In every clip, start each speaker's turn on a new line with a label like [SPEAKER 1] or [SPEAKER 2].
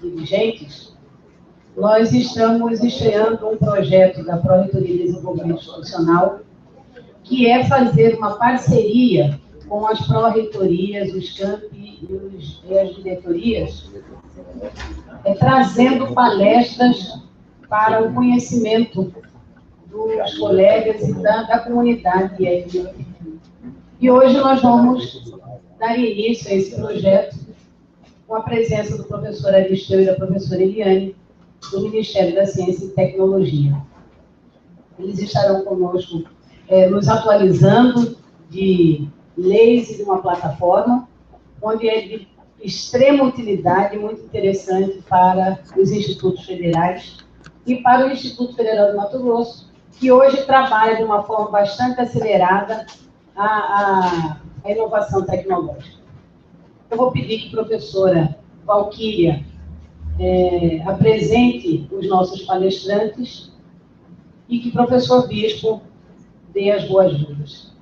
[SPEAKER 1] dirigentes, nós estamos estreando um projeto da Pró-Reitoria de Desenvolvimento Institucional, que é fazer uma parceria com as pró-reitorias, os campi e as diretorias, trazendo palestras para o conhecimento dos colegas e da comunidade IFP. E hoje nós vamos dar início a esse projeto com a presença do professor Aristeu e da professora Eliane, do Ministério da Ciência e Tecnologia. Eles estarão conosco nos atualizando de leis e de uma plataforma, onde é de extrema utilidade, muito interessante para os institutos federais e para o Instituto Federal do Mato Grosso, que hoje trabalha de uma forma bastante acelerada a inovação tecnológica. Eu vou pedir que a professora Valquíria apresente os nossos palestrantes e que o professor Bispo dê as boas-vindas.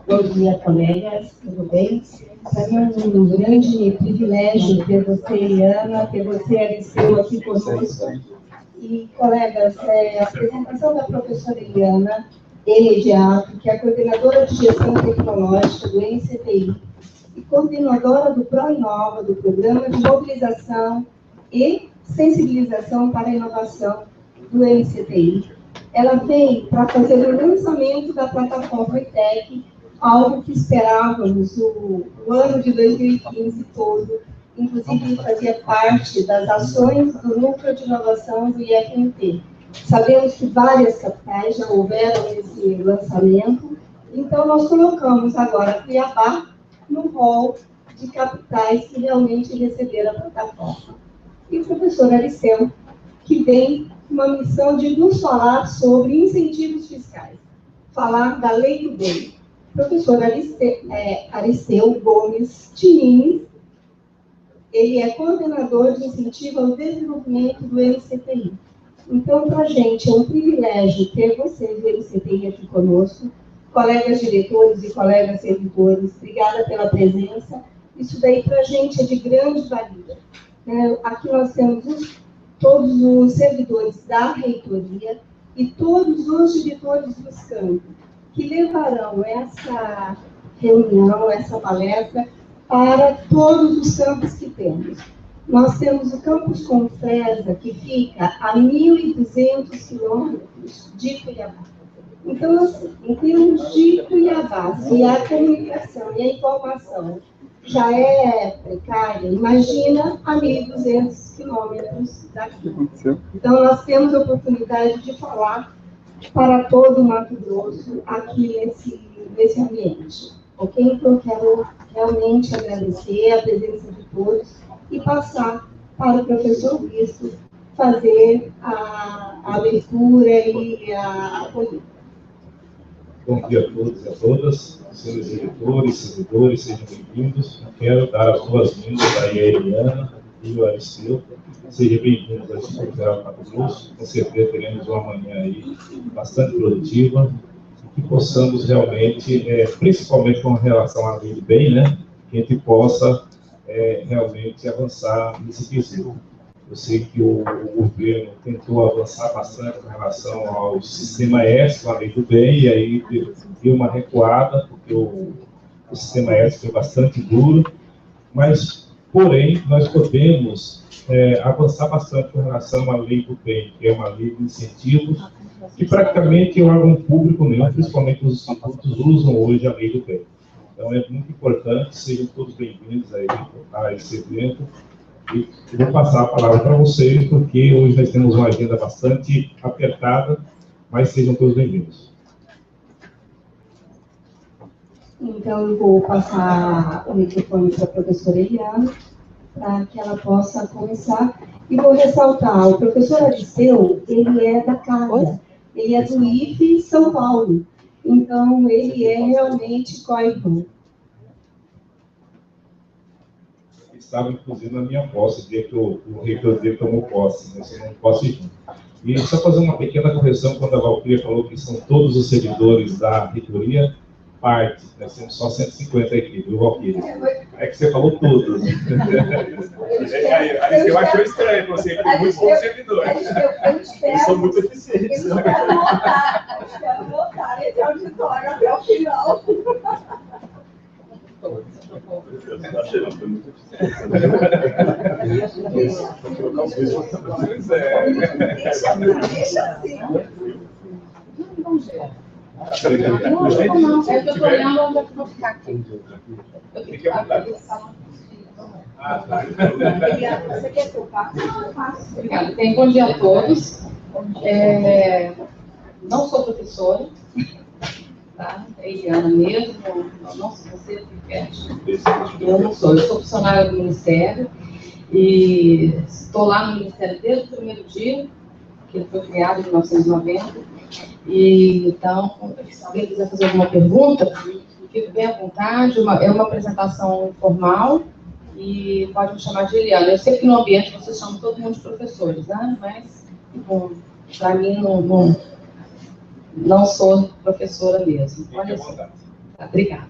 [SPEAKER 2] Bom dia, colegas, tudo bem? Para mim é um grande privilégio ter você, Eliana, ter você, Aristeu, aqui conosco. E, colegas, a apresentação da professora Eliana Emediato, que é a coordenadora de gestão tecnológica do NCTI e coordenadora do ProInova, do Programa de Mobilização e Sensibilização para a Inovação do NCTI. Ela veio para fazer o lançamento da plataforma ITEC, algo que esperávamos o ano de 2015 todo, inclusive fazia parte das ações do Núcleo de Inovação do IFMT. Sabemos que várias capitais já houveram esse lançamento, então nós colocamos agora Cuiabá no rol de capitais que realmente receberam a plataforma. E o professor Aristeu, que vem com uma missão de nos falar sobre incentivos fiscais, falar da Lei do Bem. Professor Aristeu Gomes Tinins, ele é coordenador de incentivo ao desenvolvimento do NCTI. Então, para a gente é um privilégio ter vocês do NCTI aqui conosco, colegas diretores e colegas servidores, obrigada pela presença. Isso daí para a gente é de grande valia. Aqui nós temos todos os servidores da reitoria e todos os diretores dos campos, que levarão essa reunião, essa palestra, para todos os campos que temos. Nós temos o campus Confresa, que fica a 1.200 quilômetros de Cuiabá. Então, assim, em termos de Cuiabá, se a comunicação e a informação já é precária, imagina a 1.200 quilômetros daqui. Então, nós temos a oportunidade de falar para todo o Mato Grosso aqui nesse ambiente. Ok? Então, eu quero realmente agradecer a presença de todos e passar para o professor Bispo fazer a leitura e a política.
[SPEAKER 3] Bom dia a todos e a todas, senhores diretores, servidores, sejam bem-vindos. Quero dar as boas-vindas à Eliana e ao Aristeu. Sejam bem-vindos ao Instituto Federal do Mato Grosso. Com certeza teremos uma manhã aí bastante produtiva e que possamos realmente, principalmente com relação à lei do bem, né, que a gente possa realmente avançar nesse quesito. Eu sei que o governo tentou avançar bastante com relação ao sistema S, a lei do bem, e aí deu uma recuada, porque o sistema S foi bastante duro, mas, porém, nós podemos avançar bastante com relação à lei do bem, que é uma lei de incentivos, que praticamente o órgão público nenhum, principalmente os institutos, usam hoje a lei do bem. Então, é muito importante, sejam todos bem-vindos a esse evento. E vou passar a palavra para vocês, porque hoje nós temos uma agenda bastante apertada, mas sejam todos bem-vindos.
[SPEAKER 2] Então, eu vou passar o microfone para a professora Eliana, para que ela possa começar. E vou ressaltar, o professor Aristeu, ele é da casa, ele é do IFE São Paulo. Então, ele é realmente coibão.
[SPEAKER 3] Estava, inclusive, na minha posse, dia que o reitor dele tomou posse, mas eu não posso ir. E só fazer uma pequena correção, quando a Valquíria falou que são todos os servidores da reitoria, parte, nós temos só 150 aqui, viu, Valquíria? É que você falou tudo. Aí eu achou estranho você, porque muitos bons servidores. Eles são muito eficientes.
[SPEAKER 2] Eu quero voltar esse auditório até o final. Deixa assim.
[SPEAKER 1] Não, é que eu estou olhando onde é que eu vou ficar aqui.
[SPEAKER 3] Fique à vontade.
[SPEAKER 2] Você quer que eu faça? Não, eu faço.
[SPEAKER 1] Obrigada. Bom dia a todos. Não sou professora, tá? É Eliana mesmo, não sou você, eu não sou. Eu sou funcionária do Ministério e estou lá no Ministério desde o primeiro dia, que ele foi criado em 1990. E, então, se alguém quiser fazer alguma pergunta, fique bem à vontade. É uma apresentação informal e pode me chamar de Eliana. Eu sei que no ambiente vocês chamam todo mundo de professores, né? Mas, para mim, não sou professora mesmo. Olha só. Obrigada.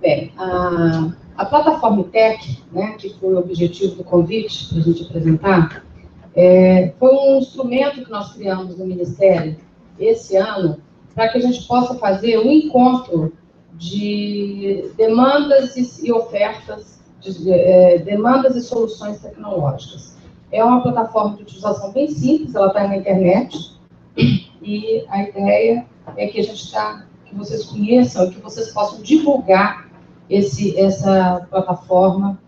[SPEAKER 1] Bem, a plataforma ITEC, né, que foi o objetivo do convite para a gente apresentar, foi um instrumento que nós criamos no Ministério esse ano, para que a gente possa fazer um encontro de demandas e ofertas, demandas e soluções tecnológicas. É uma plataforma de utilização bem simples, ela está na internet, e a ideia é que que vocês conheçam, que vocês possam divulgar essa plataforma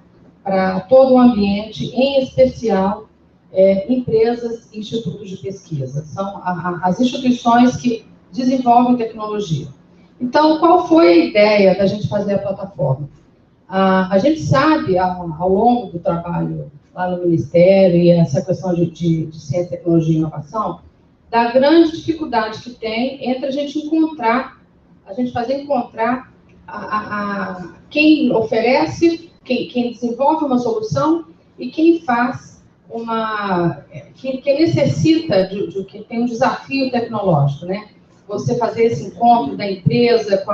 [SPEAKER 1] para todo o ambiente, em especial empresas e institutos de pesquisa. São as instituições que desenvolvem tecnologia. Então, qual foi a ideia da gente fazer a plataforma? A gente sabe, ao longo do trabalho lá no Ministério, e essa questão de ciência, tecnologia e inovação, da grande dificuldade que tem entre a gente fazer encontrar quem oferece, quem desenvolve uma solução e quem faz que necessita que tem um desafio tecnológico, né? Você fazer esse encontro da empresa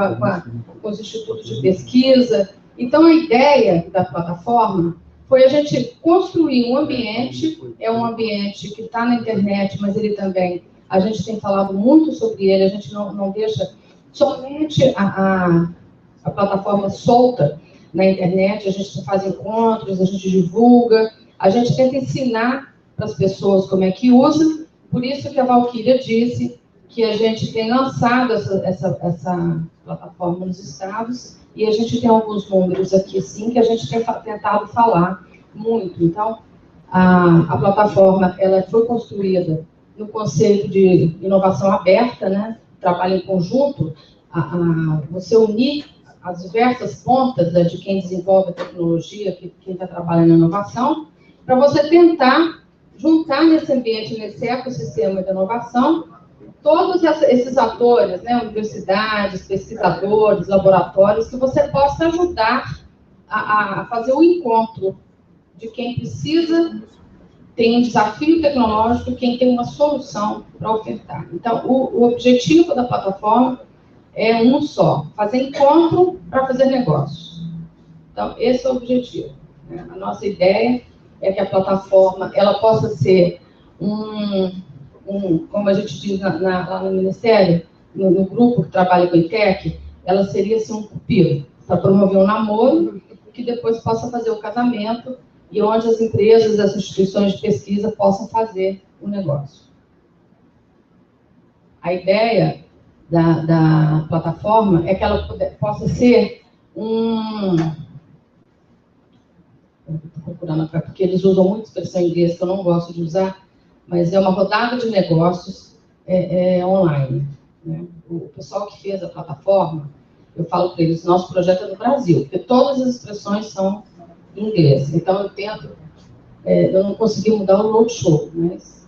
[SPEAKER 1] com os institutos de pesquisa. Então, a ideia da plataforma foi a gente construir um ambiente, é um ambiente que está na internet, mas ele também, a gente tem falado muito sobre ele, a gente não deixa somente a plataforma solta na internet, a gente faz encontros, a gente divulga, a gente tenta ensinar para as pessoas como é que usa, por isso que a Valquíria disse que a gente tem lançado essa plataforma nos estados, e a gente tem alguns números aqui, sim, que a gente tem tentado falar muito. Então, a plataforma ela foi construída no conceito de inovação aberta, né? Trabalho em conjunto, você unir as diversas pontas de quem desenvolve a tecnologia, quem está trabalhando na inovação, para você tentar juntar nesse ambiente, nesse ecossistema de inovação, todos esses atores, né, universidades, pesquisadores, laboratórios, que você possa ajudar a fazer o encontro de quem precisa, tem um desafio tecnológico, quem tem uma solução para ofertar. Então, o objetivo da plataforma é um só, fazer encontro para fazer negócios. Então, esse é o objetivo, né? A nossa ideia é que a plataforma ela possa ser como a gente diz lá no Ministério, no grupo que trabalha com a ITEC, ela seria assim, um pupilo, para promover um namoro, que depois possa fazer o casamento, e onde as empresas, as instituições de pesquisa possam fazer o negócio. A ideia da plataforma é que ela possa ser estou procurando porque eles usam muito expressão em inglês que eu não gosto de usar, mas é uma rodada de negócios online, né? O pessoal que fez a plataforma, eu falo para eles, nosso projeto é no Brasil, porque todas as expressões são em inglês. Então, eu não consegui mudar o roadshow, mas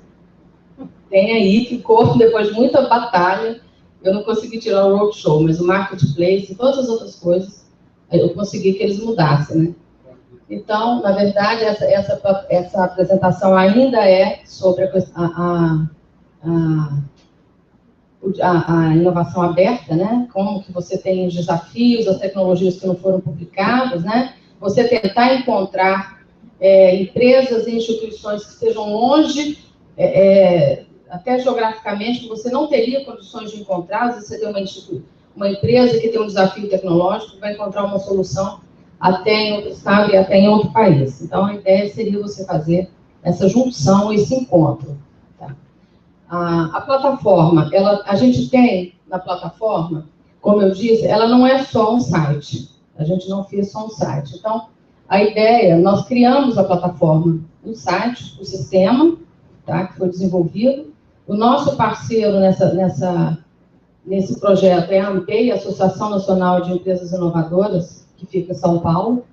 [SPEAKER 1] tem aí, ficou, depois de muita batalha, eu não consegui tirar o roadshow, mas o marketplace e todas as outras coisas, eu consegui que eles mudassem, né? Então, na verdade, essa apresentação ainda é sobre
[SPEAKER 4] a inovação aberta, né? Como que você tem os desafios, as tecnologias que não foram publicadas, né? Você tentar encontrar empresas e instituições que estejam longe, até geograficamente, que você não teria condições de encontrar. Às vezes você tem uma empresa que tem um desafio tecnológico, vai encontrar uma solução até em outro estado e até em outro país. Então, a ideia seria você fazer essa junção, esse encontro. Tá? A plataforma, a gente tem na plataforma, como eu disse, ela não é só um site. A gente não fez só um site. Então, a ideia, nós criamos a plataforma, um site, o sistema, tá, que foi desenvolvido. O nosso parceiro nesse projeto é a ANPEI, Associação Nacional de Empresas Inovadoras, que fica em São Paulo,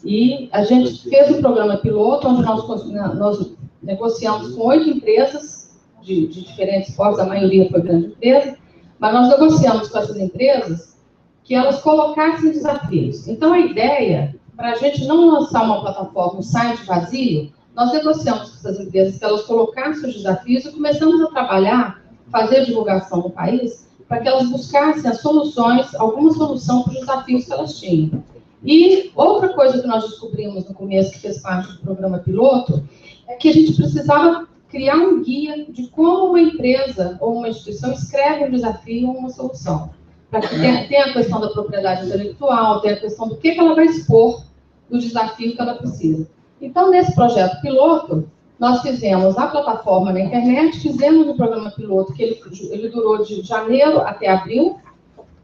[SPEAKER 4] e a gente fez um programa piloto, onde nós negociamos com 8 empresas de diferentes portos, a maioria foi grande empresa, mas nós negociamos com essas empresas que elas colocassem desafios. Então, a ideia, para a gente não lançar uma plataforma, um site vazio, nós negociamos com essas empresas que elas colocassem os desafios e começamos a trabalhar, fazer divulgação no país, para que elas buscassem as soluções, alguma solução para os desafios que elas tinham. E outra coisa que nós descobrimos no começo, que fez parte do programa piloto, é que a gente precisava criar um guia de como uma empresa ou uma instituição escreve um desafio ou uma solução. Para que tenha a questão da propriedade intelectual, tenha a questão do que ela vai expor do desafio que ela precisa. Então, nesse projeto piloto, nós fizemos a plataforma na internet, fizemos um programa piloto que ele durou de janeiro até abril,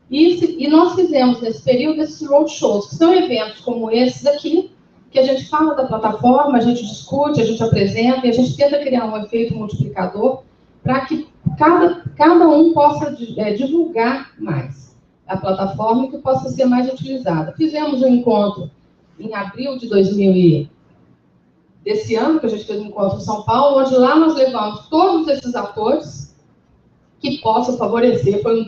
[SPEAKER 4] e nós fizemos nesse período esses roadshows, que são eventos como esses aqui, que a gente fala da plataforma, a gente discute, a gente apresenta, e a gente tenta criar um efeito multiplicador para que cada um possa divulgar mais a plataforma e que possa ser mais utilizada. Fizemos um encontro em abril de desse ano, que a gente fez um encontro em São Paulo, onde lá nós levamos todos esses atores que possam favorecer. Foi uma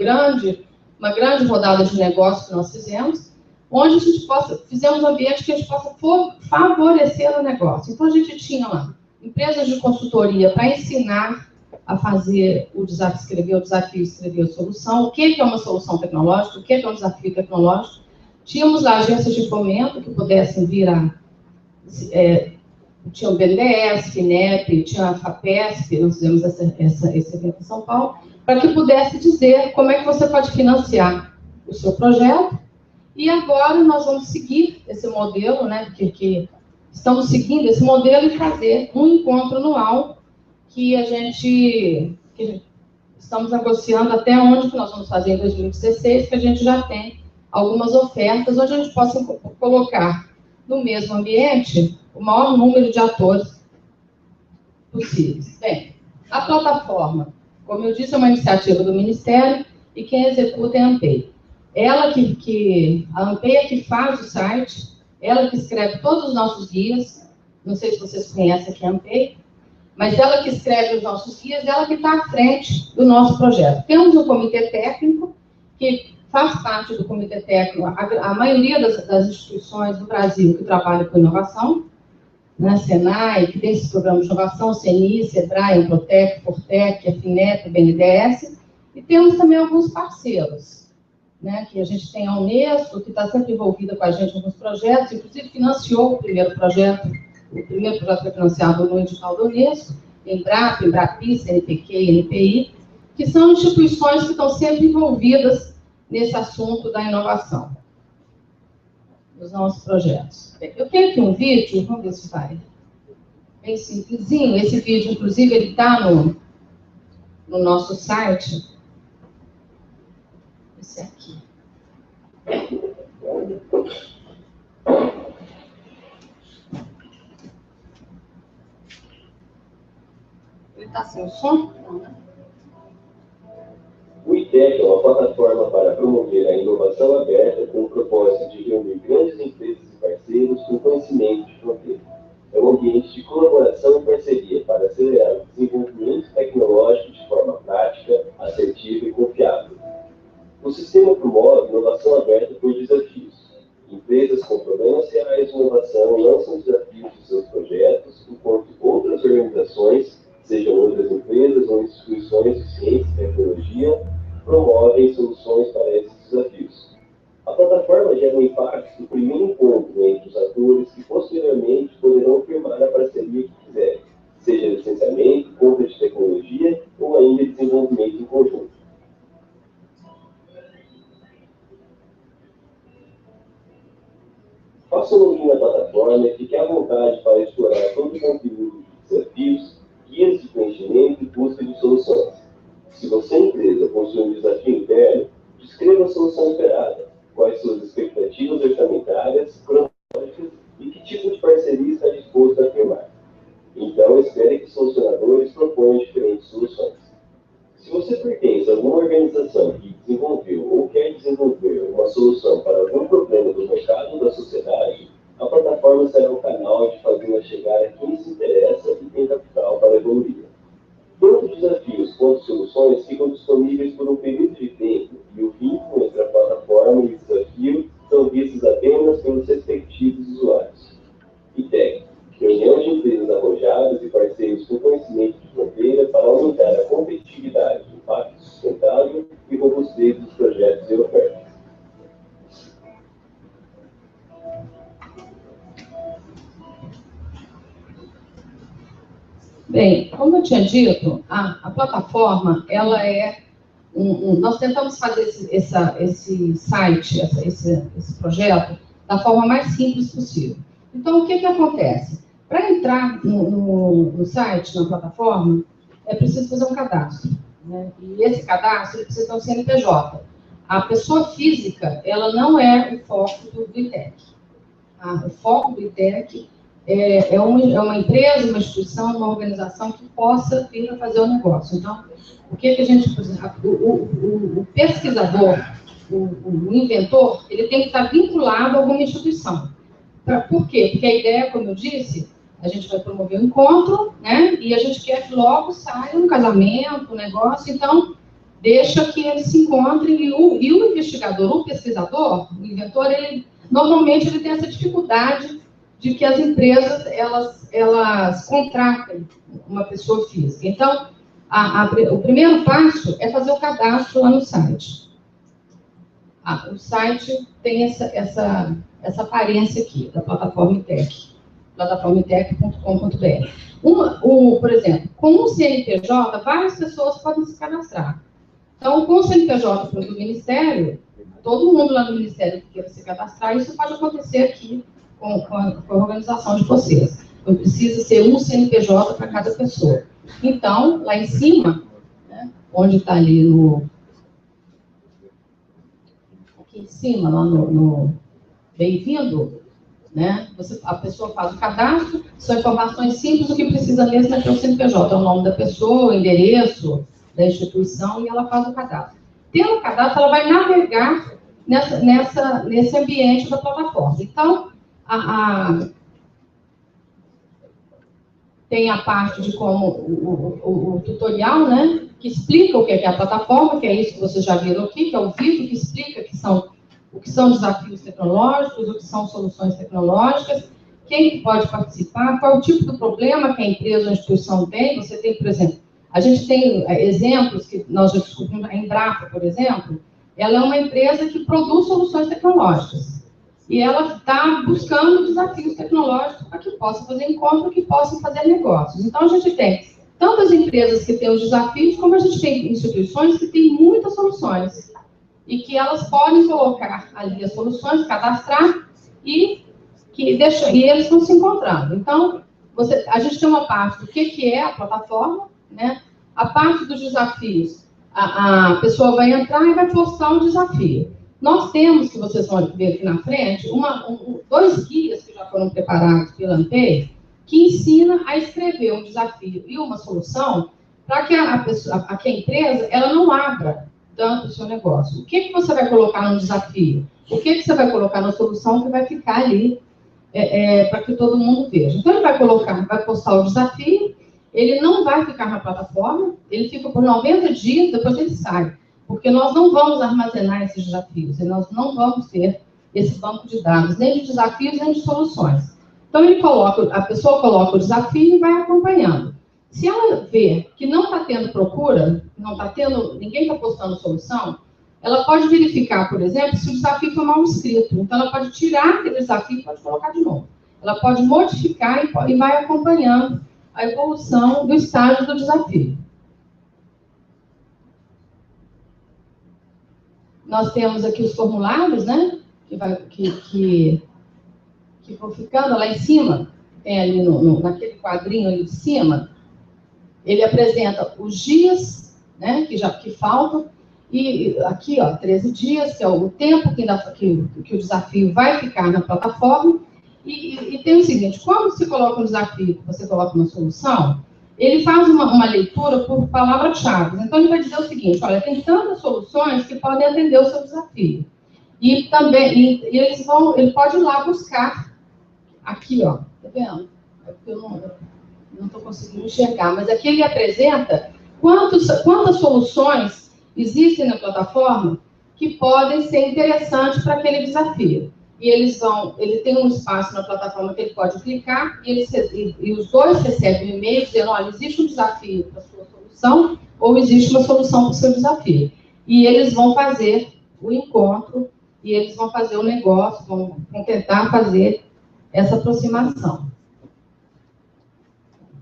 [SPEAKER 4] grande rodada de negócios que nós fizemos, onde a gente fizemos um ambiente que a gente possa favorecer o negócio. Então, a gente tinha lá empresas de consultoria para ensinar a fazer o desafio, escrever a solução, o que é uma solução tecnológica, o que é um desafio tecnológico. Tínhamos lá agências de fomento que pudessem vir tinha o BNDES, FINEP, tinha a FAPESP, nós fizemos esse evento em São Paulo, para que pudesse dizer como é que você pode financiar o seu projeto. E agora nós vamos seguir esse modelo, né, porque estamos seguindo esse modelo e fazer um encontro anual que estamos negociando até onde que nós vamos fazer em 2016, que a gente já tem algumas ofertas, onde a gente possa colocar no mesmo ambiente o maior número de atores possíveis. Bem, a plataforma, como eu disse, é uma iniciativa do Ministério e quem executa é a ANPEI. A ANPEI é que faz o site, ela que escreve todos os nossos guias, não sei se vocês conhecem aqui a ANPEI, mas ela que escreve os nossos guias, ela que está à frente do nosso projeto. Temos um comitê técnico que faz parte do comitê técnico, a maioria das instituições do Brasil que trabalham com inovação, né, Senai, que tem esses programas de inovação, CNI, SEBRAE, Emprotec, Fortec, a FINEP, BNDES, e temos também alguns parceiros, né, que a gente tem a Unesco, que está sempre envolvida com a gente em alguns projetos, inclusive financiou o primeiro projeto foi financiado no edital da Unesco, Embrapa, Embrapi, CNPq e NPI, que são instituições que estão sempre envolvidas nesse assunto da inovação, dos nossos projetos. Eu tenho aqui um vídeo, vamos ver se vai, bem simplesinho. Esse vídeo, inclusive, ele está no nosso site. Esse aqui. Ele está sem o som? Não, né?
[SPEAKER 5] O ITEC é uma plataforma para promover a inovação aberta com o propósito de reunir grandes empresas e parceiros com conhecimento de fronteira. É um ambiente de colaboração e parceria para acelerar o desenvolvimento tecnológico de forma prática, assertiva e confiável. O sistema promove inovação aberta por desafios. Empresas com problemas reais de inovação lançam desafios de seus projetos, enquanto outras organizações, sejam outras empresas ou instituições de ciência e tecnologia, o impacto do primeiro encontro entre os atores que posteriormente poderão firmar a parceria que quiserem, seja licenciamento, compra de tecnologia ou ainda desenvolvimento em conjunto. Faça um login na plataforma e fique à vontade para explorar todo o conteúdo de desafios, guias de preenchimento e busca de soluções. Se você, empresa, possui um desafio interno, descreva a solução esperada, quais suas expectativas orçamentárias, cronológicas e que tipo de parceria está disposto a firmar. Então, espere que os solucionadores proponham diferentes soluções. Se você pertence a alguma organização que desenvolveu ou quer desenvolver uma solução para algum problema do mercado ou da sociedade, a plataforma será o canal de fazê-la chegar a quem se interessa e tem capital para evoluir. Tanto desafios quanto soluções ficam disponíveis por um período de tempo e o vínculo entre a plataforma e o desafio são vistos apenas pelos respectivos usuários. ITEC, reunião de empresas arrojadas e parceiros com conhecimento de fronteira para aumentar a competitividade, impacto sustentável e robustez dos projetos e ofertas.
[SPEAKER 4] Bem, como eu tinha dito, a plataforma, ela é nós tentamos fazer esse site, esse projeto, da forma mais simples possível. Então, o que acontece? Para entrar no site, na plataforma, é preciso fazer um cadastro, né? E esse cadastro precisa ter um CNPJ. A pessoa física, ela não é o foco do ITEC. O foco do ITEC é uma empresa, uma instituição, uma organização que possa vir a fazer o negócio. Então, o que a gente... O pesquisador, o inventor, ele tem que estar vinculado a alguma instituição. Por quê? Porque a ideia, como eu disse, a gente vai promover um encontro, né? E a gente quer que logo saia um casamento, um negócio. Então, deixa que eles se encontrem. E o investigador, o pesquisador, o inventor, normalmente ele tem essa dificuldade de que as empresas, elas contratem uma pessoa física. Então, o primeiro passo é fazer o cadastro lá no site. O site tem essa aparência aqui, da plataforma ITEC, plataformaitec.com.br. Por exemplo, com o CNPJ, várias pessoas podem se cadastrar. Então, com o CNPJ do Ministério, todo mundo lá no Ministério que queira se cadastrar, isso pode acontecer aqui com a organização de vocês. Então, precisa ser um CNPJ para cada pessoa. Então, lá em cima, né, onde está ali aqui em cima, lá no bem-vindo, né, a pessoa faz o cadastro, são informações simples, o que precisa mesmo é ter o CNPJ, é o nome da pessoa, o endereço da instituição, e ela faz o cadastro. Tendo o cadastro, ela vai navegar nesse ambiente da plataforma. Então, tem a parte de como o tutorial, né, que explica o que é a plataforma, que é isso que vocês já viram aqui, que é o vídeo que explica o que são desafios tecnológicos, o que são soluções tecnológicas, quem pode participar, qual é o tipo do problema que a empresa ou a instituição tem. Você tem, por exemplo, a gente tem exemplos que nós já descobrimos, a Embrapa, por exemplo, ela é uma empresa que produz soluções tecnológicas. E ela está buscando desafios tecnológicos para que possa fazer encontro, que possam fazer negócios. Então, a gente tem tantas empresas que têm os desafios, como a gente tem instituições que têm muitas soluções. E que elas podem colocar ali as soluções, cadastrar, e eles estão se encontrando. Então, a gente tem uma parte do que é a plataforma, né? A parte dos desafios, a pessoa vai entrar e vai postar um desafio. Nós temos, que vocês vão ver aqui na frente, dois guias que já foram preparados pela ANPEI, que ensina a escrever um desafio e uma solução para que a empresa ela não abra tanto o seu negócio. O que você vai colocar no desafio? O que você vai colocar na solução que vai ficar ali para que todo mundo veja? Então, ele vai postar o desafio, ele não vai ficar na plataforma, ele fica por 90 dias, depois ele sai. Porque nós não vamos armazenar esses desafios, e nós não vamos ter esse banco de dados, nem de desafios, nem de soluções. Então, a pessoa coloca o desafio e vai acompanhando. Se ela vê que não está tendo procura, ninguém está postando solução, ela pode verificar, por exemplo, se o desafio foi mal escrito. Então, ela pode tirar aquele desafio e pode colocar de novo. Ela pode modificar e vai acompanhando a evolução do estágio do desafio. Nós temos aqui os formulários, né? Que vão ficando lá em cima. Tem ali naquele quadrinho ali de cima. Ele apresenta os dias, né? Que faltam. E aqui, ó, 13 dias, que é o tempo que o desafio vai ficar na plataforma. E tem o seguinte, quando você coloca um desafio, você coloca uma solução, ele faz uma leitura por palavras-chave. Então, ele vai dizer o seguinte, olha, tem tantas soluções que podem atender o seu desafio. E também, ele pode ir lá buscar, aqui, ó, tá vendo? É porque eu não estou conseguindo enxergar, mas aqui ele apresenta quantas soluções existem na plataforma que podem ser interessantes para aquele desafio. E ele tem um espaço na plataforma que ele pode clicar e os dois recebem um e-mail dizendo, olha, existe um desafio para a sua solução ou existe uma solução para o seu desafio. E eles vão fazer o encontro e eles vão fazer o negócio, vão tentar fazer essa aproximação.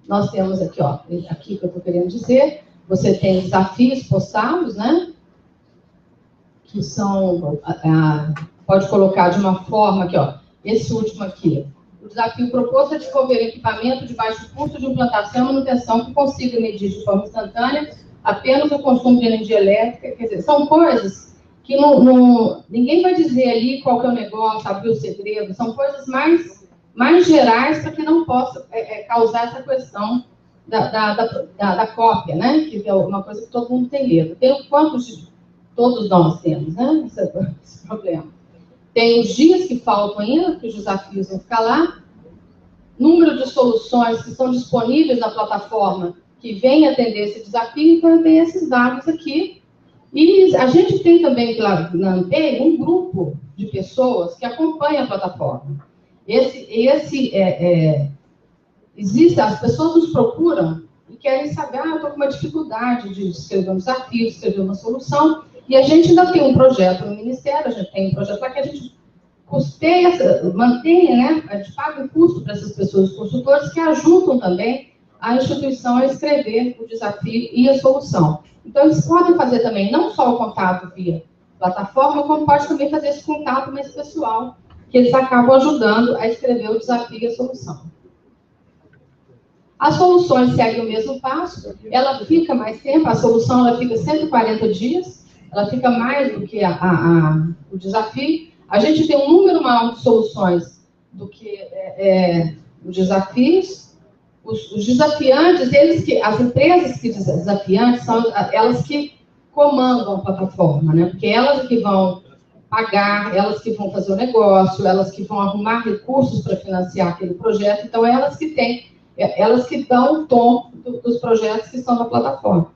[SPEAKER 4] Nós temos aqui, ó, aqui que eu estou querendo dizer, você tem desafios postados, né? Que são, pode colocar de uma forma aqui, ó, esse último aqui. O desafio proposto é desenvolver equipamento de baixo custo de implantação e manutenção que consiga medir de forma instantânea apenas o consumo de energia elétrica. Quer dizer, são coisas que ninguém vai dizer ali qual que é o negócio, abrir o segredo, são coisas mais gerais para que não possa causar essa questão da cópia, né? Que é uma coisa que todo mundo tem medo. Tem quantos todos nós temos, né? Esse problema. Tem os dias que faltam ainda, que os desafios vão ficar lá, número de soluções que estão disponíveis na plataforma que vem atender esse desafio, então tem esses dados aqui. E a gente tem também lá na ANPEI um grupo de pessoas que acompanha a plataforma. Existe, as pessoas nos procuram e querem saber, eu estou com uma dificuldade de escrever um desafio, de escrever uma solução, e a gente ainda tem um projeto no Ministério, a gente tem um projeto lá que a gente custeia, mantenha, né, a gente paga um custo para essas pessoas, os consultores, que ajudam também a instituição a escrever o desafio e a solução. Então, eles podem fazer também não só o contato via plataforma, como pode também fazer esse contato mais pessoal, que eles acabam ajudando a escrever o desafio e a solução. As soluções seguem o mesmo passo, ela fica mais tempo, a solução ela fica 140 dias, ela fica mais do que o desafio. A gente tem um número maior de soluções do que os desafios. Os desafiantes, as empresas que desafiantes são elas que comandam a plataforma, né? Porque elas que vão pagar, elas que vão fazer o negócio, elas que vão arrumar recursos para financiar aquele projeto, então elas que dão o tom dos projetos que estão na plataforma.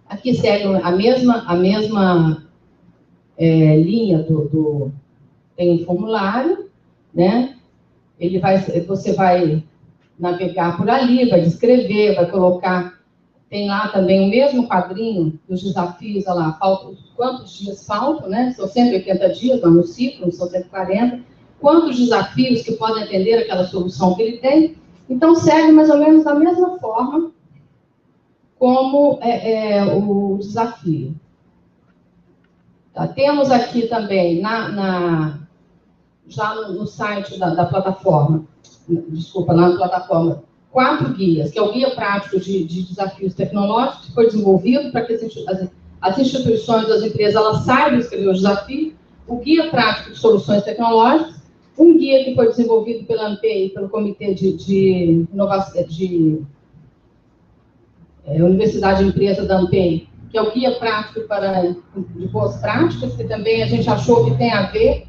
[SPEAKER 4] Aqui segue a mesma linha tem um formulário, né? Você vai navegar por ali, vai descrever, vai colocar, tem lá também o mesmo quadrinho dos desafios, olha lá, quantos dias faltam, né? São 180 dias, no ciclo, são 140. Quantos desafios que podem atender aquela solução que ele tem. Então, segue mais ou menos da mesma forma como o desafio. Tá? Temos aqui também, já no site da plataforma, desculpa, lá na plataforma, 4 guias, que é o Guia Prático de Desafios Tecnológicos, que foi desenvolvido para que as instituições, as empresas, elas saibam escrever o desafio, o Guia Prático de Soluções Tecnológicas, um guia que foi desenvolvido pela ANPEI, pelo Comitê de Inovação, Universidade e Empresa da ANPEI, que é o Guia Prático de Boas Práticas, que também a gente achou que tem a ver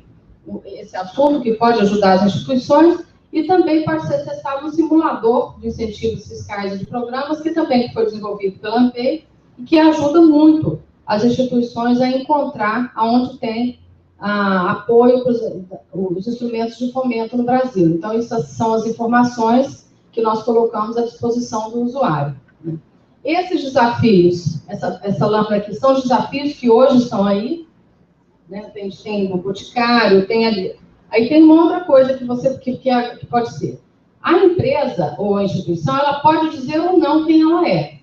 [SPEAKER 4] esse assunto, que pode ajudar as instituições, e também pode ser testado um simulador de incentivos fiscais e de programas, que também foi desenvolvido pela ANPEI, e que ajuda muito as instituições a encontrar aonde tem apoio para os instrumentos de fomento no Brasil. Então, essas são as informações que nós colocamos à disposição do usuário. esses desafios, essa lâmpada aqui, são os desafios que hoje estão aí, né? Tem o Boticário, tem ali. Aí tem uma outra coisa que pode ser. A empresa ou a instituição, ela pode dizer ou não quem ela é.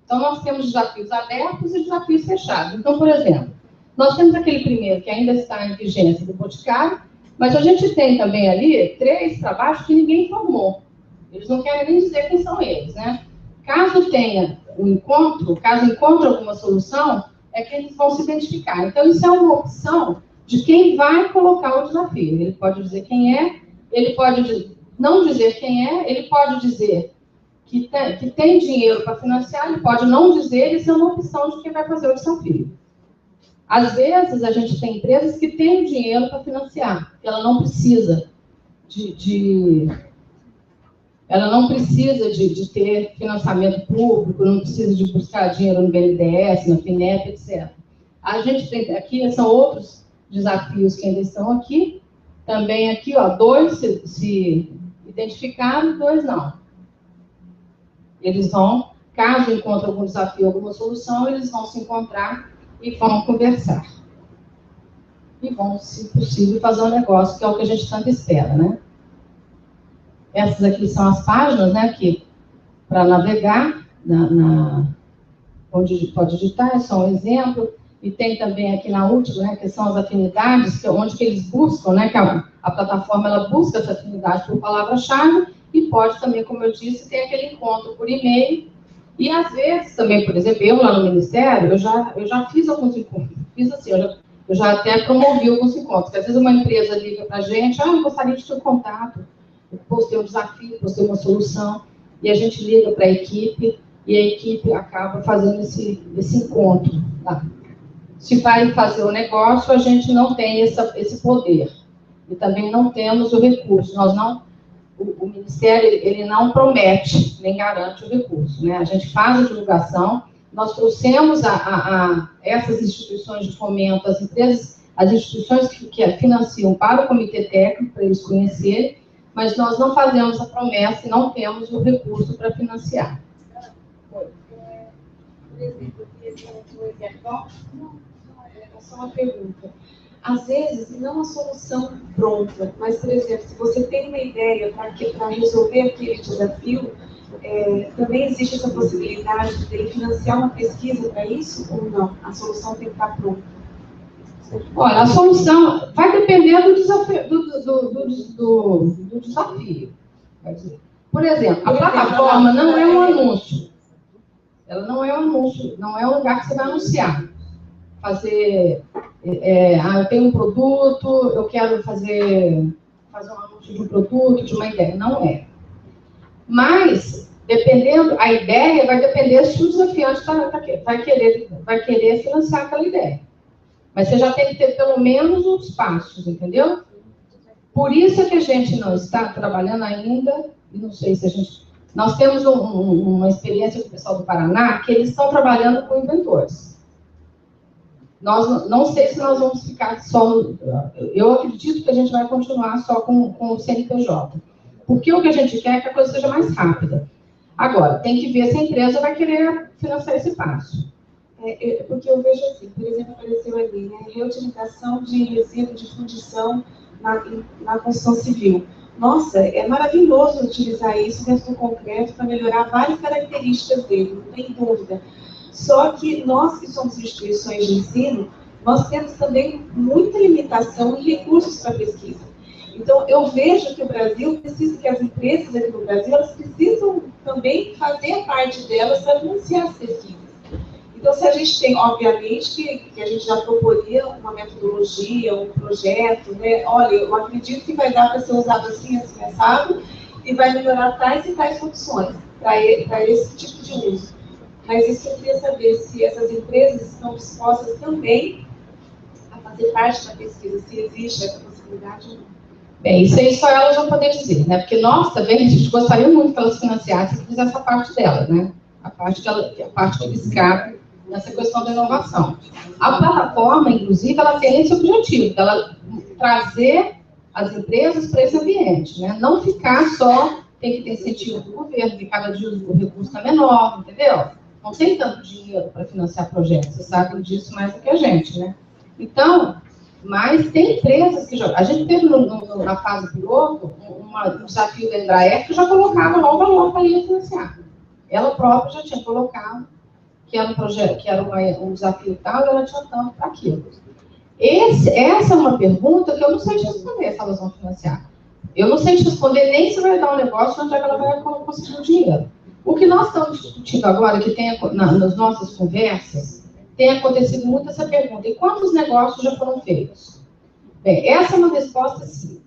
[SPEAKER 4] Então, nós temos desafios abertos e desafios fechados. Então, por exemplo, nós temos aquele primeiro que ainda está em vigência do Boticário, mas a gente tem também ali 3 trabalhos que ninguém informou. Eles não querem nem dizer quem são eles, né? Caso tenha um encontro, caso encontre alguma solução, é que eles vão se identificar. Então, isso é uma opção de quem vai colocar o desafio. Ele pode dizer quem é, ele pode não dizer quem é, ele pode dizer que tem dinheiro para financiar, ele pode não dizer, isso é uma opção de quem vai fazer o desafio. Às vezes, a gente tem empresas que têm dinheiro para financiar, porque ela não precisa ela não precisa de ter financiamento público, não precisa de buscar dinheiro no BNDES, na FINEP, etc. A gente tem aqui, são outros desafios que ainda estão aqui. Também aqui, ó, 2 se identificaram, 2 não. Eles vão, caso encontrem algum desafio, alguma solução, eles vão se encontrar e vão conversar. E vão, se possível, fazer um negócio, que é o que a gente tanto espera, né? Essas aqui são as páginas, né, que para navegar, onde pode digitar, é só um exemplo. E tem também aqui na última, né, que são as afinidades, que é onde que eles buscam, né, que a plataforma ela busca essa afinidade por palavra-chave, e pode também, como eu disse, ter aquele encontro por e-mail. E às vezes também, por exemplo, eu lá no Ministério, eu já fiz alguns encontros, fiz assim, eu já até promovi alguns encontros, porque às vezes uma empresa liga para a gente, eu gostaria de ter um contato, eu postei um desafio, postei uma solução, e a gente liga para a equipe, e a equipe acaba fazendo esse encontro. Tá? Se vai fazer o negócio, a gente não tem esse poder, e também não temos o recurso, o Ministério, ele não promete, nem garante o recurso, né? A gente faz a divulgação, nós trouxemos a essas instituições de fomento, as empresas, as instituições que financiam para o comitê técnico, para eles conhecerem, mas nós não fazemos a promessa e não temos o recurso para financiar.
[SPEAKER 6] Por exemplo, é só uma pergunta. Às vezes, não a solução pronta, mas, por exemplo, se você tem uma ideia para resolver aquele desafio, também existe essa possibilidade de financiar uma pesquisa para isso ou não? A solução tem que estar pronta.
[SPEAKER 4] Olha, a solução vai depender do desafio. Do desafio. Por exemplo, a plataforma não é um anúncio. Ela não é um anúncio, não é um lugar que você vai anunciar. Eu tenho um produto, eu quero fazer um anúncio de um produto, de uma ideia. Não é. Mas, dependendo, a ideia vai depender se o desafiante vai querer financiar aquela ideia. Mas você já tem que ter pelo menos os passos, entendeu? Por isso é que a gente não está trabalhando ainda, e não sei se a gente... Nós temos uma experiência com o pessoal do Paraná, que eles estão trabalhando com inventores. Nós não sei se nós vamos ficar só... Eu acredito que a gente vai continuar só com o CNPJ. Porque o que a gente quer é que a coisa seja mais rápida. Agora, tem que ver se a empresa vai querer financiar esse passo.
[SPEAKER 6] Porque eu vejo assim, por exemplo, apareceu ali, né, reutilização de resíduo de fundição na construção civil. Nossa, é maravilhoso utilizar isso dentro do concreto para melhorar várias características dele, não tem dúvida. Só que nós que somos instituições de ensino, nós temos também muita limitação em recursos para pesquisa. Então, eu vejo que o Brasil precisa, que as empresas aqui no Brasil, elas precisam também fazer a parte delas para financiar as pesquisas. Então, se a gente tem, obviamente, que a gente já proporia uma metodologia, um projeto, né? Olha, eu acredito que vai dar para ser usado assim, assado, e vai melhorar tais e tais funções para esse tipo de uso. Mas isso eu queria saber se essas empresas estão dispostas também a fazer parte da pesquisa, se existe essa possibilidade ou não.
[SPEAKER 4] Bem, isso aí só elas vão poder dizer, né? Porque nós também, a gente gostaria muito que elas financiassem e fizessem essa parte delas, né? A parte que eles cabem nessa questão da inovação. A plataforma, inclusive, ela tem esse objetivo, ela trazer as empresas para esse ambiente, né? Não ficar só, tem que ter incentivo do governo, porque cada dia o recurso está menor, entendeu? não tem tanto dinheiro para financiar projetos, vocês sabem disso mais do que a gente, né? Então, mas tem empresas que já... A gente teve na fase piloto um desafio da Embraer que já colocava lá o valor para ir financiar. Ela própria já tinha colocado que era um projeto, que era um desafio tal, e ela tinha tanto para aquilo. Essa é uma pergunta que eu não sei te responder se elas vão financiar. Eu não sei te responder nem se vai dar um negócio onde é que ela vai conseguir o dinheiro. O que nós estamos discutindo agora, que tem nas nossas conversas, tem acontecido muito essa pergunta. E quantos negócios já foram feitos? Bem, essa é uma resposta sim.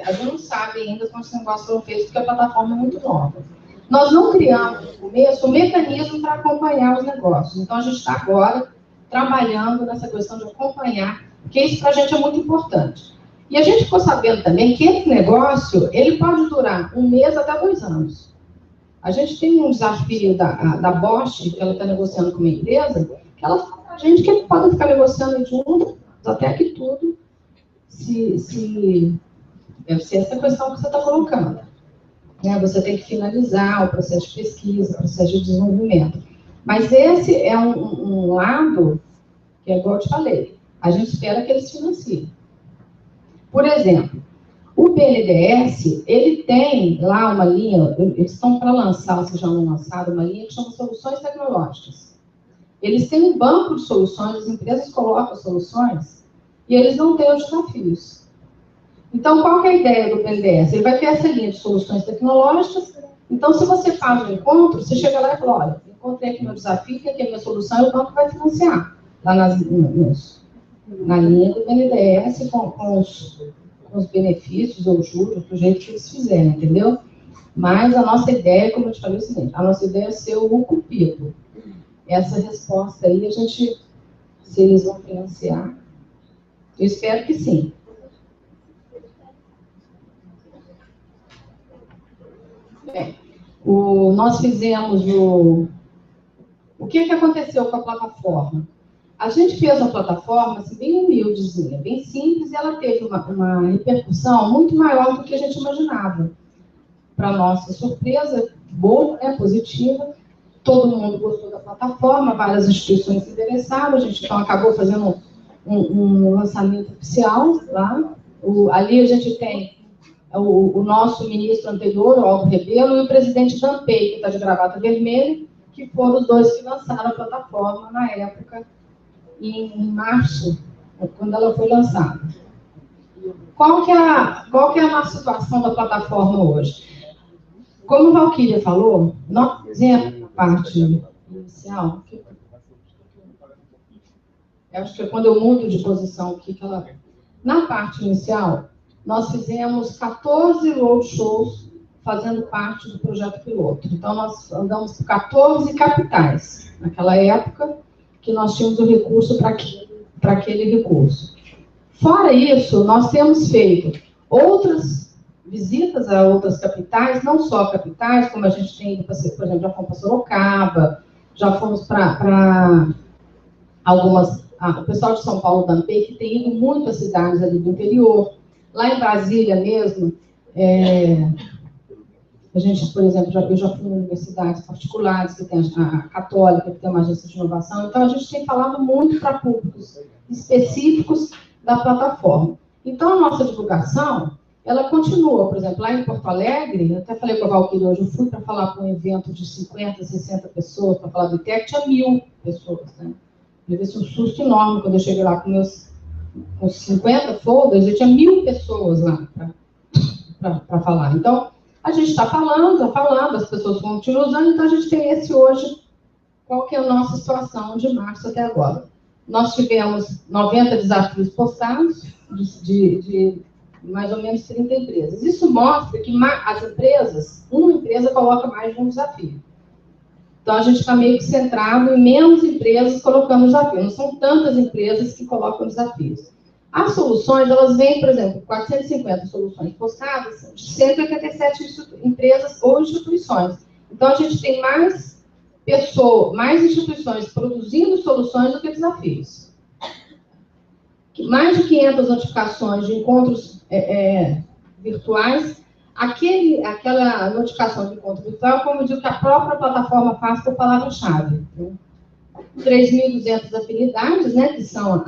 [SPEAKER 4] A gente não sabe ainda quantos negócios foram feitos, porque a plataforma é muito nova. Nós não criamos, no começo, um mecanismo para acompanhar os negócios. Então, a gente está agora trabalhando nessa questão de acompanhar, porque isso para a gente é muito importante. E a gente ficou sabendo também que esse negócio, ele pode durar 1 mês até 2 anos. A gente tem um desafio da Bosch, que ela está negociando com uma empresa, que ela fala para a gente que pode ficar negociando juntos até que tudo deve ser essa questão que você está colocando. Você tem que finalizar o processo de pesquisa, o processo de desenvolvimento. Mas esse é um lado que é igual eu te falei. A gente espera que eles financiem. Por exemplo, o BNDES, ele tem lá uma linha, eles estão para lançar, se já não lançaram, uma linha que chama Soluções Tecnológicas. Eles têm um banco de soluções, as empresas colocam soluções e eles não têm os desafios. Então, qual que é a ideia do BNDES? Ele vai ter essa linha de soluções tecnológicas. Então, se você faz um encontro, você chega lá e fala, olha, encontrei aqui meu desafio, tem aqui a minha solução, e o banco vai financiar lá na linha do BNDES com os benefícios ou juros, do jeito que eles fizerem, entendeu? Mas a nossa ideia, como eu te falei, é o seguinte, a nossa ideia é ser o cupido. Essa resposta aí, a gente, se eles vão financiar, eu espero que sim. Bem, nós fizemos o que aconteceu com a plataforma? A gente fez uma plataforma assim, bem humildezinha, bem simples, e ela teve uma repercussão muito maior do que a gente imaginava. Para nossa surpresa, boa, positiva, todo mundo gostou da plataforma, várias instituições se interessaram, a gente então acabou fazendo um lançamento oficial lá. Ali a gente tem o nosso ministro anterior, o Aldo Rebelo, e o presidente Dampei, que está de gravata vermelha, que foram os dois que lançaram a plataforma na época, em março, quando ela foi lançada. Qual que é a nossa situação da plataforma hoje? Como a Valquíria falou, nós fizemos a parte inicial, eu acho que é quando eu mudo de posição aqui, na parte inicial, nós fizemos 14 roadshows fazendo parte do projeto piloto. Então, nós andamos por 14 capitais, naquela época, que nós tínhamos o recurso para aquele recurso. Fora isso, nós temos feito outras visitas a outras capitais, não só capitais, como a gente tem ido, por exemplo, já fomos para Sorocaba, já fomos para algumas... o pessoal de São Paulo, Dampei, que tem ido muito às cidades ali do interior. Lá em Brasília mesmo, a gente, por exemplo, eu já fui em universidades particulares, que tem a Católica, que tem uma agência de inovação, então a gente tem falado muito para públicos específicos da plataforma. Então, a nossa divulgação, ela continua, por exemplo, lá em Porto Alegre, eu até falei com a Valquíria hoje, eu fui para falar para um evento de 50, 60 pessoas, para falar do ITEC, tinha 1000 pessoas, né? Eu tive um susto enorme quando eu cheguei lá com os 50 folders, eu tinha 1000 pessoas lá para falar. Então, a gente está falando, as pessoas continuam usando, então a gente tem esse hoje, qual que é a nossa situação de março até agora. Nós tivemos 90 desafios postados, de mais ou menos 30 empresas. Isso mostra que as empresas, uma empresa coloca mais de um desafio. Então, a gente está meio que centrado em menos empresas colocando desafio. Não são tantas empresas que colocam desafios. As soluções, elas vêm, por exemplo, 450 soluções postadas de 187 empresas ou instituições. Então, a gente tem mais instituições produzindo soluções do que desafios. Mais de 500 notificações de encontros virtuais. Aquela notificação de encontro virtual, como eu digo, que a própria plataforma faz por palavra-chave. Né? 3.200 afinidades, né, que são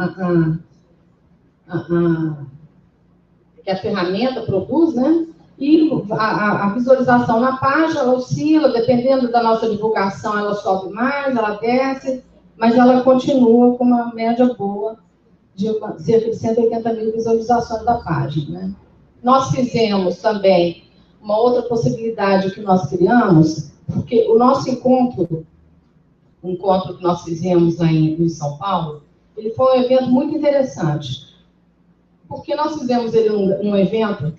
[SPEAKER 4] que a ferramenta produz, né? E a visualização na página oscila, dependendo da nossa divulgação, ela sobe mais, ela desce, mas ela continua com uma média boa de cerca de 180 mil visualizações da página. Né? Nós fizemos também uma outra possibilidade que nós criamos, porque o nosso encontro que nós fizemos lá em São Paulo, ele foi um evento muito interessante, porque nós fizemos ele um evento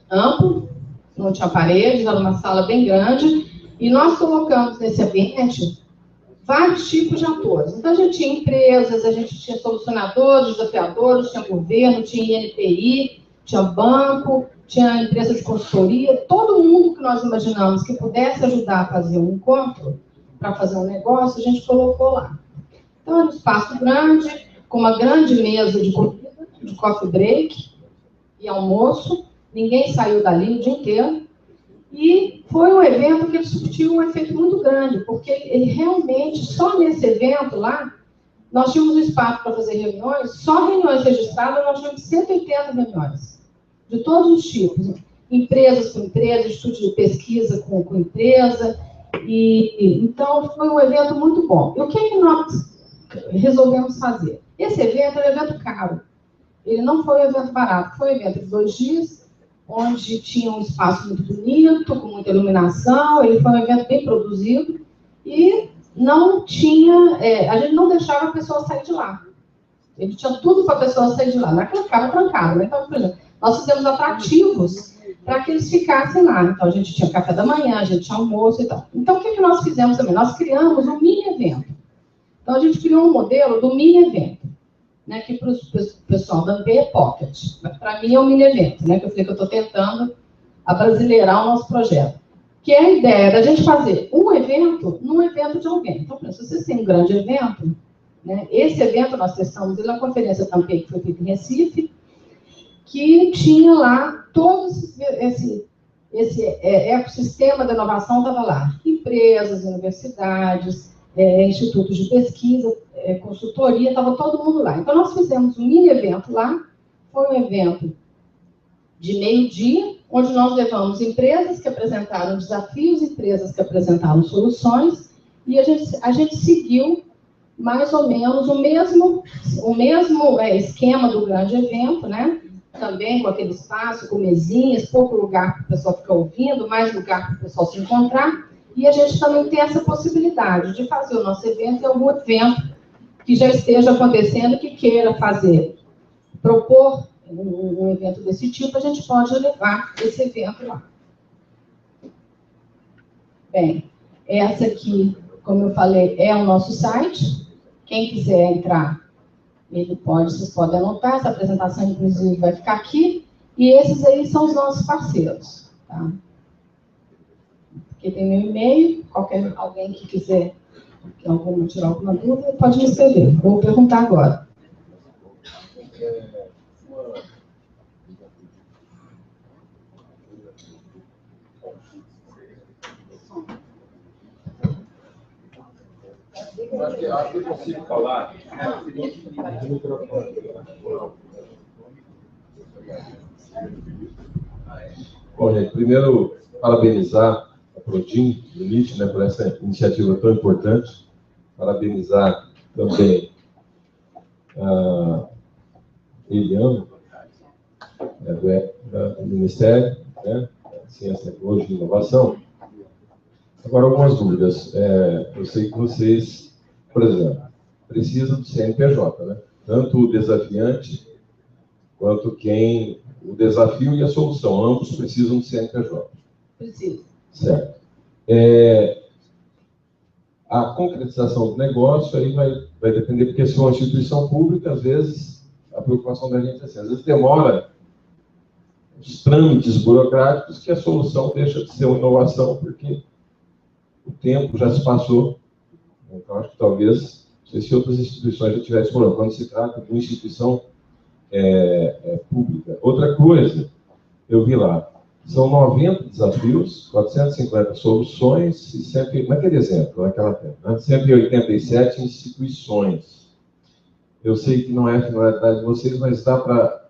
[SPEAKER 4] amplo, não tinha paredes, era uma sala bem grande, e nós colocamos nesse ambiente vários tipos de atores. Então, a gente tinha empresas, a gente tinha solucionadores, desafiadores, tinha governo, tinha INPI, tinha banco, tinha empresa de consultoria, todo mundo que nós imaginamos que pudesse ajudar a fazer um encontro, para fazer um negócio, a gente colocou lá. Então, era um espaço grande, com uma grande mesa de comida, de coffee break e almoço, ninguém saiu dali o dia inteiro, e foi um evento que surtiu um efeito muito grande, porque ele realmente, só nesse evento lá, nós tínhamos um espaço para fazer reuniões, só reuniões registradas, nós tínhamos 180 reuniões, de todos os tipos, empresas com empresas, estúdio de pesquisa com empresa, então foi um evento muito bom. E o que nós resolvemos fazer? Esse evento é um evento caro, ele não foi um evento barato, foi um evento de 2 dias, onde tinha um espaço muito bonito, com muita iluminação, ele foi um evento bem produzido, e não tinha, a gente não deixava a pessoa sair de lá. Ele tinha tudo para a pessoa sair de lá, não é que ela ficava trancada, né? Então, por exemplo, nós fizemos atrativos para que eles ficassem lá. Então, a gente tinha café da manhã, a gente tinha almoço e tal. Então, o que nós fizemos também? Nós criamos um mini-evento. Então, a gente criou um modelo do mini-evento, né, que para o pessoal da MB é pocket. Mas para mim é um mini-evento, né, que eu falei que eu estou tentando abrasileirar o nosso projeto. Que é a ideia da gente fazer um evento num evento de alguém. Então, se vocês têm um grande evento, né, esse evento nós testamos na conferência também, que foi feita em Recife, que tinha lá todo esse ecossistema da inovação, estava lá. Empresas, universidades, institutos de pesquisa, consultoria, estava todo mundo lá. Então, nós fizemos um mini evento lá, foi um evento de meio-dia, onde nós levamos empresas que apresentaram desafios, empresas que apresentaram soluções, e a gente seguiu mais ou menos o mesmo esquema do grande evento, né? Também com aquele espaço, com mesinhas, pouco lugar para o pessoal ficar ouvindo, mais lugar para o pessoal se encontrar. E a gente também tem essa possibilidade de fazer o nosso evento em algum evento que já esteja acontecendo, que queira fazer, propor um evento desse tipo, a gente pode levar esse evento lá. Bem, essa aqui, como eu falei, é o nosso site. Quem quiser entrar, vocês podem anotar, essa apresentação, inclusive, vai ficar aqui. E esses aí são os nossos parceiros, tá? Aqui tem meu e-mail, alguém que quiser tirar alguma dúvida, pode me escrever. Vou perguntar agora.
[SPEAKER 7] Acho que eu consigo falar.
[SPEAKER 8] Bom, gente, primeiro, parabenizar a Prodim, o NIT, né, por essa iniciativa tão importante. Parabenizar também a Eliana, do Ministério, né, Ciência, Tecnologia e Inovação. Agora, algumas dúvidas. Eu sei que vocês, por exemplo, precisam do CNPJ, né? Tanto o desafiante quanto o desafio e a solução. Ambos precisam do CNPJ.
[SPEAKER 4] Precisa.
[SPEAKER 8] Certo. A concretização do negócio aí vai depender, porque se for uma instituição pública, às vezes, a preocupação da gente é assim, às vezes demora os trâmites burocráticos que a solução deixa de ser uma inovação, porque o tempo já se passou. Então, acho que talvez, não sei se outras instituições já tivessem problema, quando se trata de uma instituição pública. Outra coisa, eu vi lá, São 90 desafios, 450 soluções e 100, naquele exemplo, naquela tempo, né? 187 instituições. Eu sei que não é a finalidade de vocês, mas dá para...